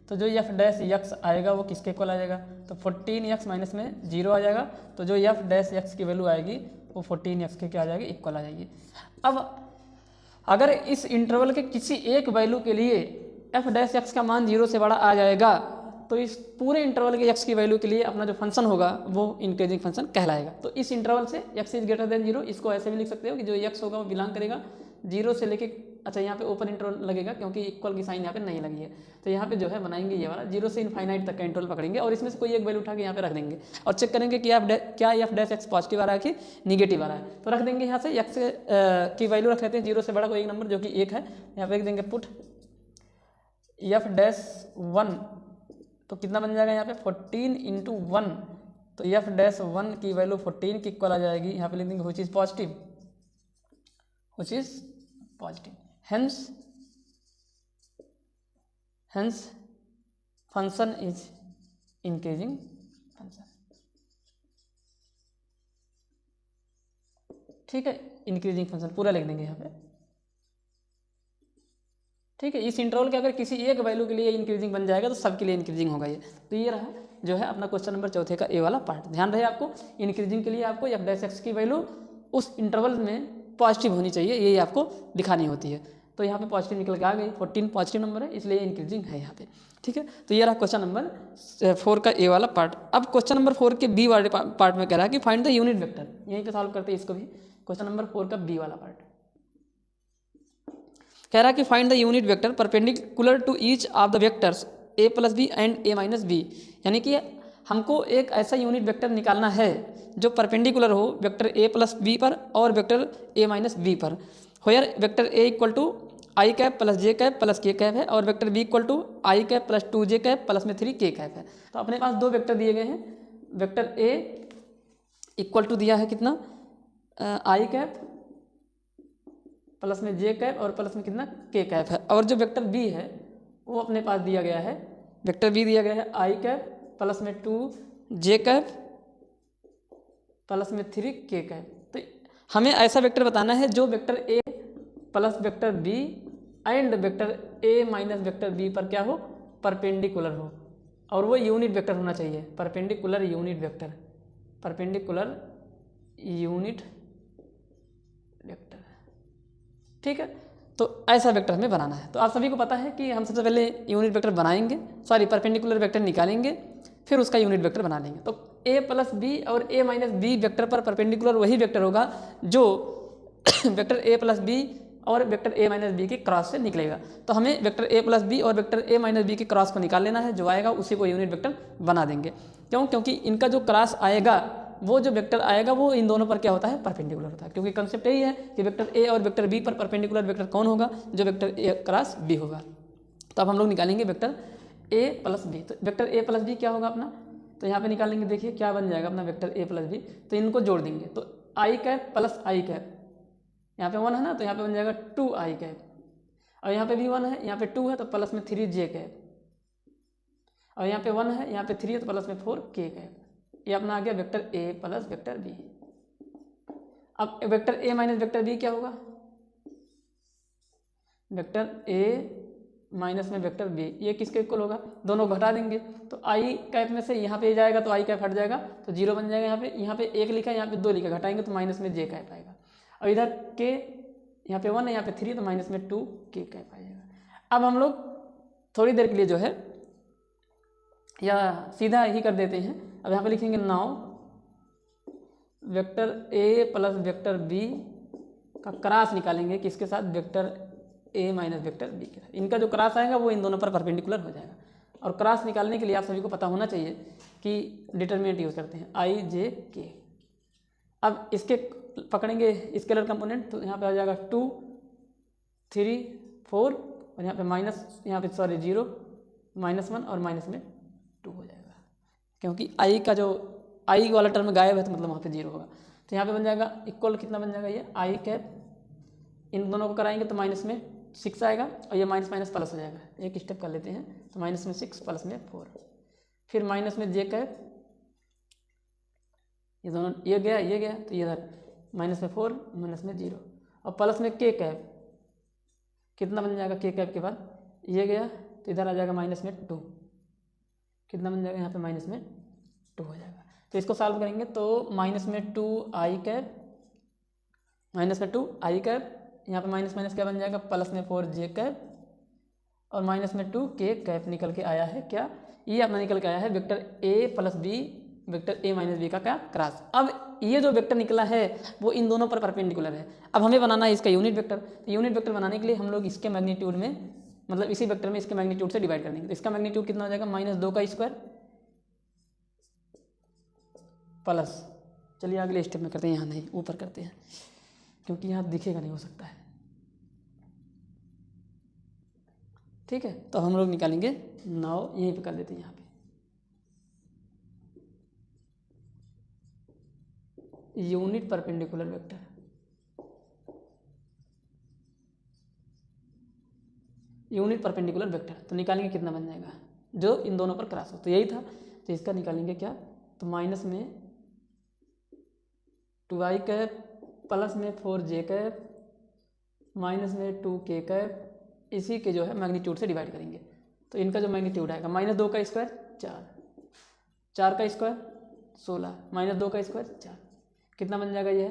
तो जो एफ डैश एक्स आएगा वो किसके इक्वल आ जाएगा, तो 14x माइनस में 0 आ जाएगा। तो जो एफ डैश एक्स की वैल्यू आएगी वो 14x के क्या आ जाएगी, इक्वल आ जाएगी। अब अगर इस इंटरवल के किसी एक वैल्यू के लिए एफ डैश एक्स का मान 0 से बड़ा आ जाएगा तो इस पूरे इंटरवल के x की वैल्यू के लिए अपना जो फंक्शन होगा वो इंक्रीजिंग फंक्शन कहलाएगा। तो इस इंटरवल से x इज ग्रेटर देन 0, इसको ऐसे भी लिख सकते हो कि जो x होगा वो बिलोंग करेगा 0 से लेके, अच्छा यहाँ पे ओपन इंटरवल लगेगा क्योंकि इक्वल की साइन यहाँ पे नहीं लगी है, तो यहाँ पे जो है बनाएंगे ये वाला 0 से इनफाइनाइट तक का इंटरवल पकड़ेंगे और इसमें से कोई एक वैल्यू उठा के यहाँ पे रख देंगे और चेक करेंगे कि क्या एफ डैश एक्स पॉजिटिव आ रहा है कि निगेटिव आ रहा है। तो रख देंगे यहाँ से एक्स की वैल्यू रख लेते हैं 0 से बड़ा कोई एक नंबर जो कि 1 है, यहाँ पे लिख देंगे पुट एफ डैश 1, तो कितना बन जाएगा यहाँ पे 14 इंटू 1, तो एफ डैश 1 की वैल्यू 14 की इक्वल आ जाएगी। यहाँ पे लिख देंगे which is positive, which is positive, hence function is increasing function। ठीक है, इंक्रीजिंग फंक्शन पूरा लिख देंगे यहाँ पे। ठीक है, इस इंटरवल के अगर किसी एक वैल्यू के लिए इंक्रीजिंग बन जाएगा तो सबके लिए इंक्रीजिंग होगा ये। तो ये रहा जो है अपना क्वेश्चन नंबर चौथे का ए वाला पार्ट। ध्यान रहे आपको इंक्रीजिंग के लिए आपको एफ डैश एक्स की वैल्यू उस इंटरवल में पॉजिटिव होनी चाहिए, यही आपको दिखानी होती है। तो यहाँ पे पॉजिटिव निकल के आ गई, 14 पॉजिटिव नंबर है इसलिए इंक्रीजिंग है यहाँ पे। ठीक है, तो ये रहा क्वेश्चन नंबर 4 का ए वाला पार्ट। अब क्वेश्चन नंबर 4 के बी वाले पार्ट में कह रहा है कि फाइंड द यूनिट वेक्टर, यहीं पे सॉल्व करते हैं इसको भी। क्वेश्चन नंबर 4 का बी वाला पार्ट कह रहा है कि find the unit vector perpendicular to each of the vectors a plus b and a minus b, यानी कि हमको एक ऐसा यूनिट वेक्टर निकालना है जो परपेंडिकुलर हो वेक्टर ए प्लस बी पर और वेक्टर ए माइनस बी पर। Where vector A equal to i cap plus j cap plus k cap है और vector B equal to i cap plus 2j cap plus में 3 के कैप है। तो अपने पास दो वेक्टर दिए गए हैं, वेक्टर ए इक्वल टू दिया है कितना आई कैप प्लस में जे कैप और प्लस में कितना के कैप है, और जो वेक्टर बी है वो अपने पास दिया गया है, वेक्टर बी दिया गया है आई कैप प्लस में 2j कैप प्लस में 3 के कैप। तो हमें ऐसा वेक्टर बताना है जो vector A plus vector b and vector A minus vector b पर क्या हो, परपेंडिकुलर हो, और वो यूनिट वेक्टर होना चाहिए, perpendicular unit vector, perpendicular unit vector. ठीक है, तो ऐसा वेक्टर हमें बनाना है। तो आप सभी को पता है कि हम सबसे पहले यूनिट वेक्टर बनाएंगे, सॉरी परपेंडिकुलर वेक्टर निकालेंगे, फिर उसका यूनिट वेक्टर बना लेंगे। तो ए प्लस बी और ए माइनस बी वेक्टर पर परपेंडिकुलर वही वेक्टर होगा जो वेक्टर ए प्लस बी और वेक्टर ए माइनस बी के क्रॉस से निकलेगा। तो हमें वेक्टर ए प्लस बी और वेक्टर ए माइनस बी के क्रॉस को निकाल लेना है, जो आएगा उसी को यूनिट वेक्टर बना देंगे। क्यों? क्योंकि इनका जो क्रॉस आएगा वो जो वेक्टर आएगा वो इन दोनों पर क्या होता है, परपेंडिकुलर होता है। क्योंकि कंसेप्ट यही है कि वेक्टर ए और वेक्टर बी पर परपेंडिकुलर वेक्टर कौन होगा, जो वेक्टर ए क्रॉस बी होगा। तो अब हम लोग निकालेंगे वेक्टर ए प्लस बी। तो वेक्टर ए प्लस बी क्या होगा अपना, तो यहाँ पे निकालेंगे, देखिए क्या बन जाएगा अपना वेक्टर ए प्लस बी। तो इनको जोड़ देंगे, तो आई कैप प्लस आई कैप, यहाँ पे 1 है ना, तो यहाँ पे बन जाएगा 2 आई कैप, और यहाँ पे भी 1 है, यहाँ पे 2 है तो प्लस में 3j कैप, और यहाँ पे 1 है, यहाँ पे 3 है तो प्लस में 4k कैप। ये अपना आ गया वेक्टर ए प्लस वेक्टर बी। अब वेक्टर ए माइनस वेक्टर बी क्या होगा, वेक्टर ए माइनस में वेक्टर बी, ये किसके इक्वल होगा, दोनों घटा देंगे। तो आई कैप में से यहाँ पे जाएगा तो आई कैप हट जाएगा तो 0 बन जाएगा। यहाँ पे 1 लिखा है, यहाँ पे 2 लिखा, घटाएंगे तो माइनस में j कैप आएगा, और इधर के यहाँ पे 1 है, यहाँ पे 3 तो माइनस में 2k कैप आएगा। अब हम लोग थोड़ी देर के लिए जो है या सीधा ही कर देते हैं। अब यहाँ पे लिखेंगे नाउ वेक्टर ए प्लस वेक्टर बी का क्रॉस निकालेंगे किसके साथ, वेक्टर ए माइनस वेक्टर बी के साथ। इनका जो क्रॉस आएगा वो इन दोनों पर परपेंडिकुलर हो जाएगा। और क्रॉस निकालने के लिए आप सभी को पता होना चाहिए कि डिटरमिनेंट यूज करते हैं आई जे के। अब इसके पकड़ेंगे स्केलर कंपोनेंट, तो यहाँ पे आ जाएगा 2 3 4 और यहाँ पे माइनस, यहाँ पे सॉरी 0 -1 और माइनस में 2 हो जाएगा, क्योंकि आई का जो आई वाला टर्म गायब है तो मतलब वहाँ पे 0 होगा। तो यहाँ पे बन जाएगा इक्वल, कितना बन जाएगा ये आई कैप, इन दोनों को कराएंगे तो माइनस में 6 आएगा और ये माइनस माइनस प्लस हो जाएगा। एक स्टेप कर लेते हैं, तो माइनस में 6 प्लस में 4, फिर माइनस में जे कैप, ये दोनों ये गया तो ये इधर माइनस में 4 माइनस में 0 और प्लस में के कैप, कितना बन जाएगा के कैप के बाद ये गया तो इधर आ जाएगा माइनस में 2, कितना बन जाएगा यहाँ पे माइनस में 2 हो जाएगा। तो इसको सॉल्व करेंगे तो माइनस में 2i कैप, माइनस में 2i कैप, यहाँ पे माइनस माइनस क्या बन जाएगा प्लस में 4j कैप और माइनस में 2k कैप निकल के आया है क्या, ये अपना निकल के आया है vector a plus b, vector a minus b का क्या क्रॉस। अब ये जो वेक्टर निकला है वो इन दोनों पर परपेंडिकुलर है। अब हमें बनाना है इसका यूनिट वेक्टर। तो यूनिट वेक्टर बनाने के लिए हम लोग इसके मैग्नीट्यूड में, मतलब इसी वेक्टर में इसके मैग्नीट्यूड से डिवाइड कर देंगे। तो इसका मैग्नीट्यूड कितना हो जाएगा -2 का स्क्वायर प्लस, चलिए अगले स्टेप में करते हैं, यहाँ नहीं ऊपर करते हैं क्योंकि यहाँ दिखेगा नहीं, हो सकता है। ठीक है, तो हम लोग निकालेंगे 9, यहीं पे कर देते हैं यहाँ पे unit perpendicular vector. Unit perpendicular vector तो निकालेंगे कितना बन जाएगा जो इन दोनों पर क्रॉस हो, तो यही था। तो इसका निकालेंगे क्या, तो माइनस में 2i कैप प्लस में 4j कैप माइनस में 2k कैप, इसी के जो है मैग्नीट्यूड से डिवाइड करेंगे। तो इनका जो मैग्नीट्यूड आएगा -2 का स्क्वायर 4, 4 का स्क्वायर 16, -2 का स्क्वायर 4, कितना बन जाएगा ये,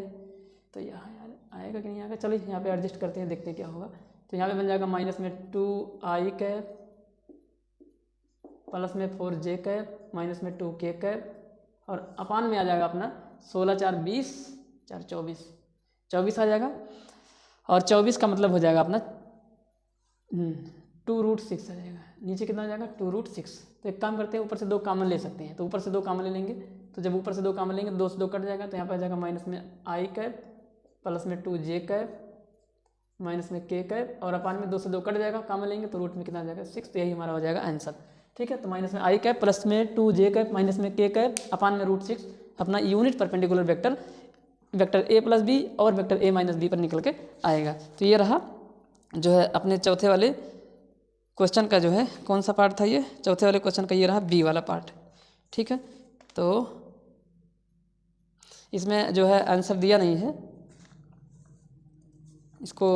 तो यहाँ यार आएगा कि नहीं आएगा, चलिए यहाँ पे एडजस्ट करते हैं, देखते हैं क्या होगा। तो यहाँ पे बन जाएगा माइनस में 2i कैप प्लस में 4j कैप माइनस में 2k कैप और अपान में आ जाएगा अपना 16 4 20 4 24, 24 आ जाएगा। और 24 का मतलब हो जाएगा अपना 2√6 आ जाएगा। नीचे कितना आ जाएगा 2√6। तो एक काम करते हैं, ऊपर से 2 कॉमन ले सकते हैं, तो ऊपर से 2 कॉमन ले लेंगे। तो जब ऊपर से 2 कॉमन लेंगे 2 से 2 कट जाएगा, तो यहाँ पर आ जाएगा माइनस में i कैप प्लस में 2j कैप माइनस में k कैप और अपान में 2 से 2 कट जाएगा, कॉमन लेंगे तो रूट में कितना आ जाएगा 6। तो यही हमारा हो जाएगा आंसर। ठीक है, तो माइनस में i कैप प्लस में 2j कैप माइनस में k कैप अपान में √6 अपना unit perpendicular vector, vector a plus b और वेक्टर a माइनस बी पर निकल के आएगा। तो ये रहा जो है अपने चौथे वाले क्वेश्चन का जो है कौन सा पार्ट था, ये चौथे वाले क्वेश्चन का ये रहा बी वाला पार्ट। ठीक है, तो इसमें जो है आंसर दिया नहीं है, इसको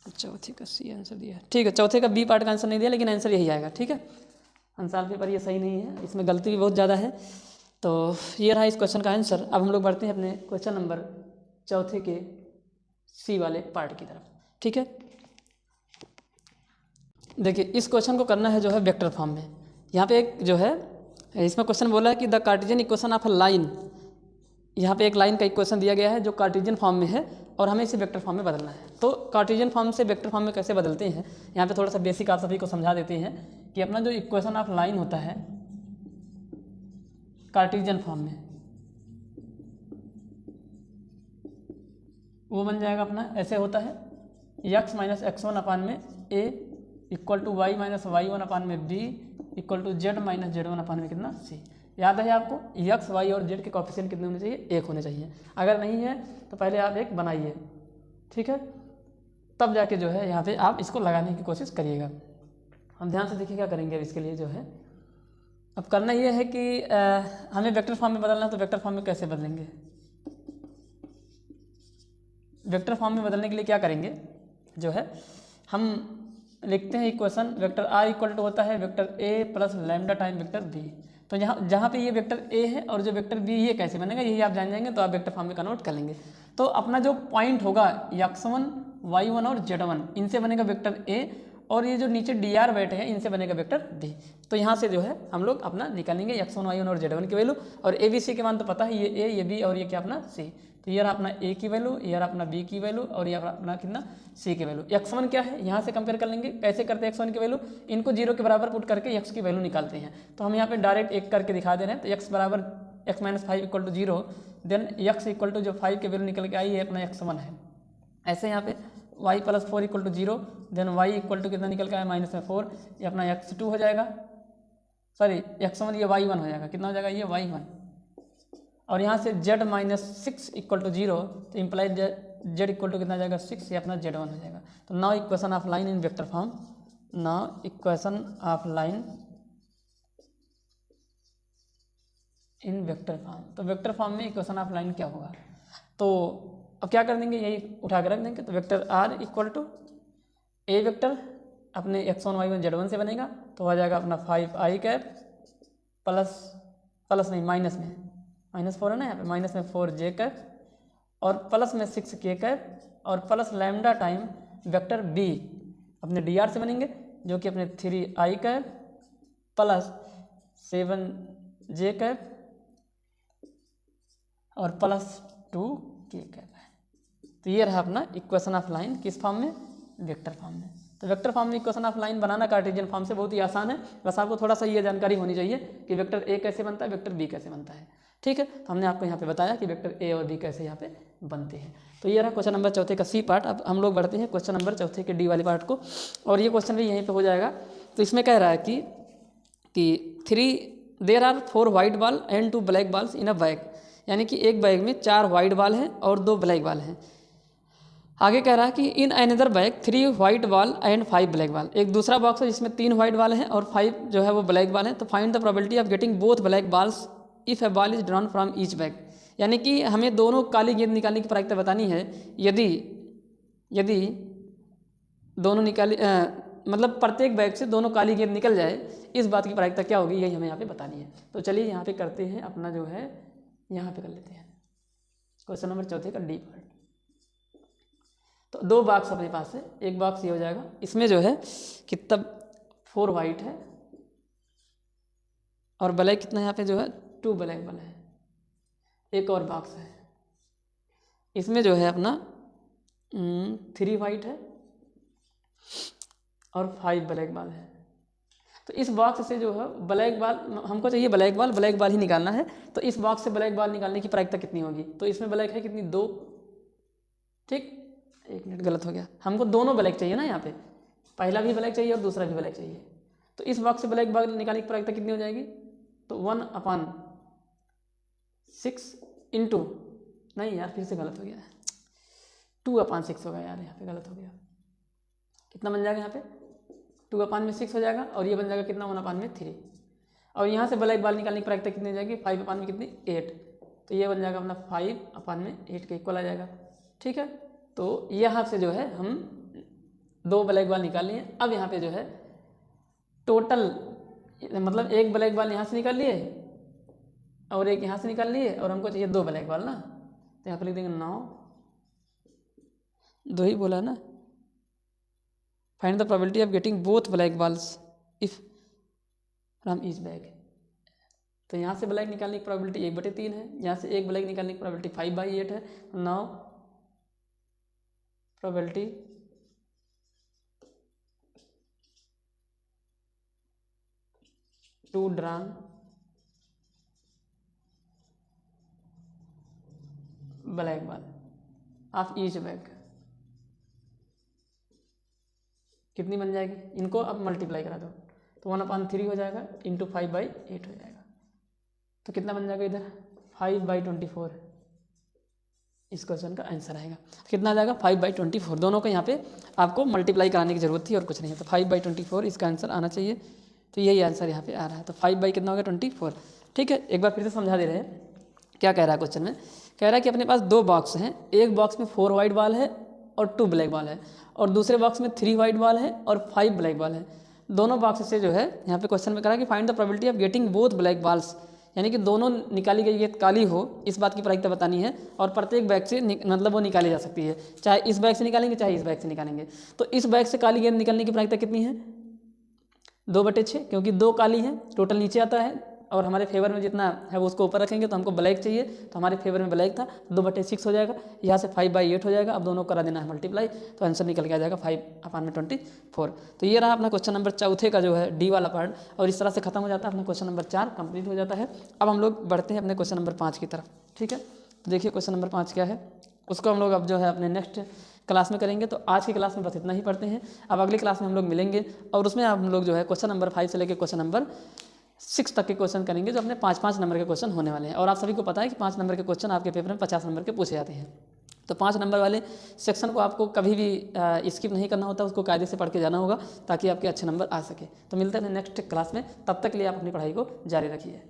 चौथे का सी आंसर दिया है। ठीक है, चौथे का बी पार्ट का आंसर नहीं दिया, लेकिन आंसर यही आएगा। ठीक है, आंसर पेपर ये सही नहीं है, इसमें गलती भी बहुत ज़्यादा है। तो ये रहा इस क्वेश्चन का आंसर। अब हम लोग बढ़ते हैं अपने क्वेश्चन नंबर चौथे के सी वाले पार्ट की तरफ। ठीक है, देखिए इस क्वेश्चन को करना है जो है वेक्टर फॉर्म में। यहाँ पे एक जो है इसमें क्वेश्चन बोला है कि the Cartesian equation of a line, यहाँ पे एक लाइन का इक्वेशन दिया गया है जो कार्टेशियन फॉर्म में है और हमें इसे वेक्टर फॉर्म में बदलना है। तो कार्टेशियन फॉर्म से वेक्टर फॉर्म में कैसे बदलते हैं, यहाँ पे थोड़ा सा बेसिक आप सभी को समझा देते हैं कि अपना जो इक्वेशन ऑफ लाइन होता है कार्टेशियन फॉर्म में, वो बन जाएगा अपना ऐसे होता है x माइनस x1 अपान में a equal to y minus y1 upon में b equal to z minus z1 upon में कितना c। याद है आपको x y और z के कोएफिशिएंट कितने होने चाहिए, 1 होने चाहिए। अगर नहीं है तो पहले आप एक बनाइए, ठीक है, तब जाके जो है यहाँ पे आप इसको लगाने की कोशिश करिएगा। हम ध्यान से देखिए क्या करेंगे अब इसके लिए जो है, अब करना ये है कि हमें वेक्टर फॉर्म में बदलना है। तो वेक्टर फॉर्म में कैसे बदलेंगे, वेक्टर फॉर्म में बदलने के लिए क्या करेंगे जो है, हम लिखते हैं equation vector r equal to होता है vector a plus lambda time vector b। तो जहाँ पे ये वेक्टर a है और जो वेक्टर b ये कैसे बनेगा यही आप जान जाएंगे, तो आप वेक्टर फॉर्म में कन्वर्ट कर लेंगे। तो अपना जो पॉइंट होगा x1 y1 और z1 इनसे बनेगा वेक्टर a और ये जो नीचे dr बैठे हैं इनसे बनेगा वेक्टर b। तो यहाँ से जो है हम लोग अपना निकालेंगे x1 y1 और z1 की वैल्यू, और a b c के मान तो पता है, ये a ये b और ये क्या अपना c। तो ये रहा अपना a की वैल्यू, ये रहा अपना b की वैल्यू और ये अपना कितना c की वैल्यू। x1 क्या है यहाँ से कंपेयर कर लेंगे, कैसे करते हैं x1 की वैल्यू, इनको 0 के बराबर पुट करके x की वैल्यू निकालते हैं। तो हम यहाँ पे डायरेक्ट एक करके दिखा दे रहे हैं। तो x बराबर x minus 5 equal to 0, then x equal to जो 5 की वैल्यू निकल के आई है अपना x1 है। ऐसे यहाँ पे y plus 4 equal to 0, then y equal to कितना निकल के आया माइनस में 4, ये अपना x2 हो जाएगा, सॉरी x1 ये y1 हो जाएगा, कितना हो जाएगा ये y1। और यहाँ से z माइनस 6 इक्वल टू 0, तो इम्प्लाइड z इक्वल टू कितना जाएगा 6, ये अपना z1 हो जाएगा। तो now equation of line in vector form, now equation of line in vector form. तो वेक्टर फॉर्म में इक्वेशन ऑफ लाइन क्या होगा, तो अब क्या कर देंगे, यही उठा कर रख देंगे। तो vector r equal to a vector अपने x1 y1 z1 से बनेगा, तो हो जाएगा अपना 5i कैप प्लस नहीं -4 है ना, यहाँ पे माइनस में 4j कैप और प्लस में 6k कैप और plus lambda time vector b अपने dr से बनेंगे, जो कि अपने 3i cap plus 7j cap और प्लस 2k कैप है। तो ये रहा अपना इक्वेशन ऑफ लाइन, किस फॉर्म में, वेक्टर फॉर्म में। तो वेक्टर फॉर्म में equation of line banana Cartesian form से बहुत ही आसान है, बस आपको थोड़ा सा ये जानकारी होनी चाहिए कि वेक्टर ए कैसे बनता है, वेक्टर बी कैसे बनता है। ठीक है, तो हमने आपको यहाँ पे बताया कि वेक्टर ए और बी कैसे यहाँ पे बनते हैं। तो ये रहा क्वेश्चन नंबर चौथे का सी पार्ट। अब हम लोग बढ़ते हैं क्वेश्चन नंबर चौथे के डी वाले पार्ट को, और ये क्वेश्चन भी यहीं पर हो जाएगा। तो इसमें कह रहा है कि there are 4 white ball and 2 black balls in a bag, यानी कि एक बैग में 4 वाइट बॉल हैं और 2 ब्लैक बॉल हैं। आगे कह रहा है कि in another bag 3 white ball and 5 black ball, एक दूसरा बॉक्स है जिसमें 3 वाइट बॉल हैं और 5 जो है वो ब्लैक बॉल हैं। तो find the probability of getting both black balls if A ball is drawn from each bag, यानी कि हमें दोनों काली गेंद निकालने की प्रायिकता बतानी है। यदि दोनों मतलब प्रत्येक बैग से दोनों काली गेंद निकल जाए, इस बात की प्रायिकता क्या होगी, यही हमें यहाँ पे बतानी है। तो चलिए यहाँ पे करते हैं अपना जो है, यहाँ पे कर लेते हैं क्वेश्चन नंबर चौथे का डी पार्ट। तो 2 बॉक्स अपने पास है, एक बॉक्स ये हो जाएगा, इसमें जो है कितना 4 वाइट है और ब्लैक कितना यहाँ पे जो है 2 ब्लैक बल है। एक और बॉक्स है, इसमें जो है अपना 3 वाइट है और 5 ब्लैक बॉल है। तो इस बॉक्स से जो है ब्लैक बॉल हमको चाहिए, ब्लैक बॉल ही निकालना है। तो इस बॉक्स से ब्लैक बॉल निकालने की प्रायिकता कितनी होगी, तो इसमें ब्लैक है कितनी 2, ठीक, 1 मिनट गलत हो गया, हमको दोनों ब्लैक चाहिए ना, यहाँ पे पहला भी ब्लैक चाहिए और दूसरा भी ब्लैक चाहिए। तो इस बॉक्स से ब्लैक बॉल निकालने की प्रायिकता कितनी हो जाएगी, तो 1/6 इंटू, नहीं यार फिर से गलत हो गया, 2/6 होगा यार, यहाँ पे गलत हो गया। कितना बन जाएगा यहाँ पे 2/6 हो जाएगा, और ये बन जाएगा कितना 1/3। और यहाँ से ब्लैक बॉल निकालने की प्रायिकता कितनी हो जाएगी 5/में कितनी 8, तो ये बन जाएगा अपना 5/8 के इक्वल आ जाएगा। ठीक है, तो यहाँ से जो है हम 2 ब्लैक बॉल निकाल लिए। अब यहाँ पे जो है टोटल मतलब एक ब्लैक बॉल यहाँ से निकाल लिए और एक यहाँ से निकाल लिए, और हमको चाहिए 2 ब्लैक बॉल ना, तो यहाँ पर लिख देंगे 9, 2 ही बोला ना। Find the probability of getting both black balls if from each bag. तो यहाँ से ब्लैक निकालने की प्रोबेबिलिटी 1/3 है, यहाँ से एक ब्लैक निकालने की प्रोबेबिलिटी 5/8 है। 9 probability to drawn black ball of each bag कितनी बन जाएगी, इनको अब मल्टीप्लाई करा दो, तो 1/3 हो जाएगा इंटू 5/8 हो जाएगा। तो कितना बन जाएगा इधर 5/24, इस क्वेश्चन का आंसर आएगा। तो कितना आ जाएगा 5/24, दोनों को यहाँ पे आपको मल्टीप्लाई कराने की जरूरत थी और कुछ नहीं है। तो 5/24 इसका आंसर आना चाहिए, तो यही आंसर यहाँ पे आ रहा है। तो 5 कितना हो गया 24। ठीक है, एक बार फिर से समझा दे रहे हैं क्या कह रहा है क्वेश्चन में। कह रहा है कि अपने पास 2 बॉक्स हैं, एक बॉक्स में 4 वाइट बॉल है और 2 ब्लैक बॉल है, और दूसरे बॉक्स में 3 वाइट बॉल है और 5 ब्लैक बॉल है। दोनों बॉक्स से जो है यहाँ पे क्वेश्चन में कह रहा है कि find the probability of getting both black balls, यानी कि दोनों निकाली गई गेंद काली हो, इस बात की प्रायिकता बतानी है। और प्रत्येक बैग से मतलब वो निकाली जा सकती है, चाहे इस बैग से निकालेंगे चाहे इस बैग से निकालेंगे। तो इस बैग से काली गेंद निकलने की प्रायिकता कितनी है 2/6, क्योंकि 2 काली है, टोटल नीचे आता है और हमारे फेवर में जितना है वो उसको ऊपर रखेंगे, तो हमको ब्लैक चाहिए, तो हमारे फेवर में ब्लैक था, 2/6 हो जाएगा। यहाँ से 5/8 हो जाएगा, अब दोनों करा देना है मल्टीप्लाई, तो आंसर निकल के आ जाएगा 5/24। तो ये रहा अपना क्वेश्चन नंबर चौथे का जो है डी वाला पार्ट, और इस तरह से खत्म हो जाता है अपना क्वेश्चन नंबर 4 कंप्लीट हो जाता है। अब हम लोग बढ़ते हैं अपने क्वेश्चन नंबर 5 की तरफ। ठीक है, तो देखिए क्वेश्चन नंबर 5 क्या है, उसको हम लोग अब जो है अपने नेक्स्ट क्लास में करेंगे। तो आज की क्लास में बस इतना ही पढ़ते हैं, अब अगली क्लास में हम लोग मिलेंगे और उसमें हम लोग जो है क्वेश्चन नंबर 5 से लेकर क्वेश्चन नंबर 6 तक के क्वेश्चन करेंगे, जो अपने 5-5 नंबर के क्वेश्चन होने वाले हैं। और आप सभी को पता है कि 5 नंबर के क्वेश्चन आपके पेपर में 50 नंबर के पूछे जाते हैं। तो 5 नंबर वाले सेक्शन को आपको कभी भी स्किप नहीं करना होता, उसको कायदे से पढ़ के जाना होगा ताकि आपके अच्छे नंबर आ सके। तो मिलते हैं नेक्स्ट क्लास में, तब तक के लिए आप अपनी पढ़ाई को जारी रखिए।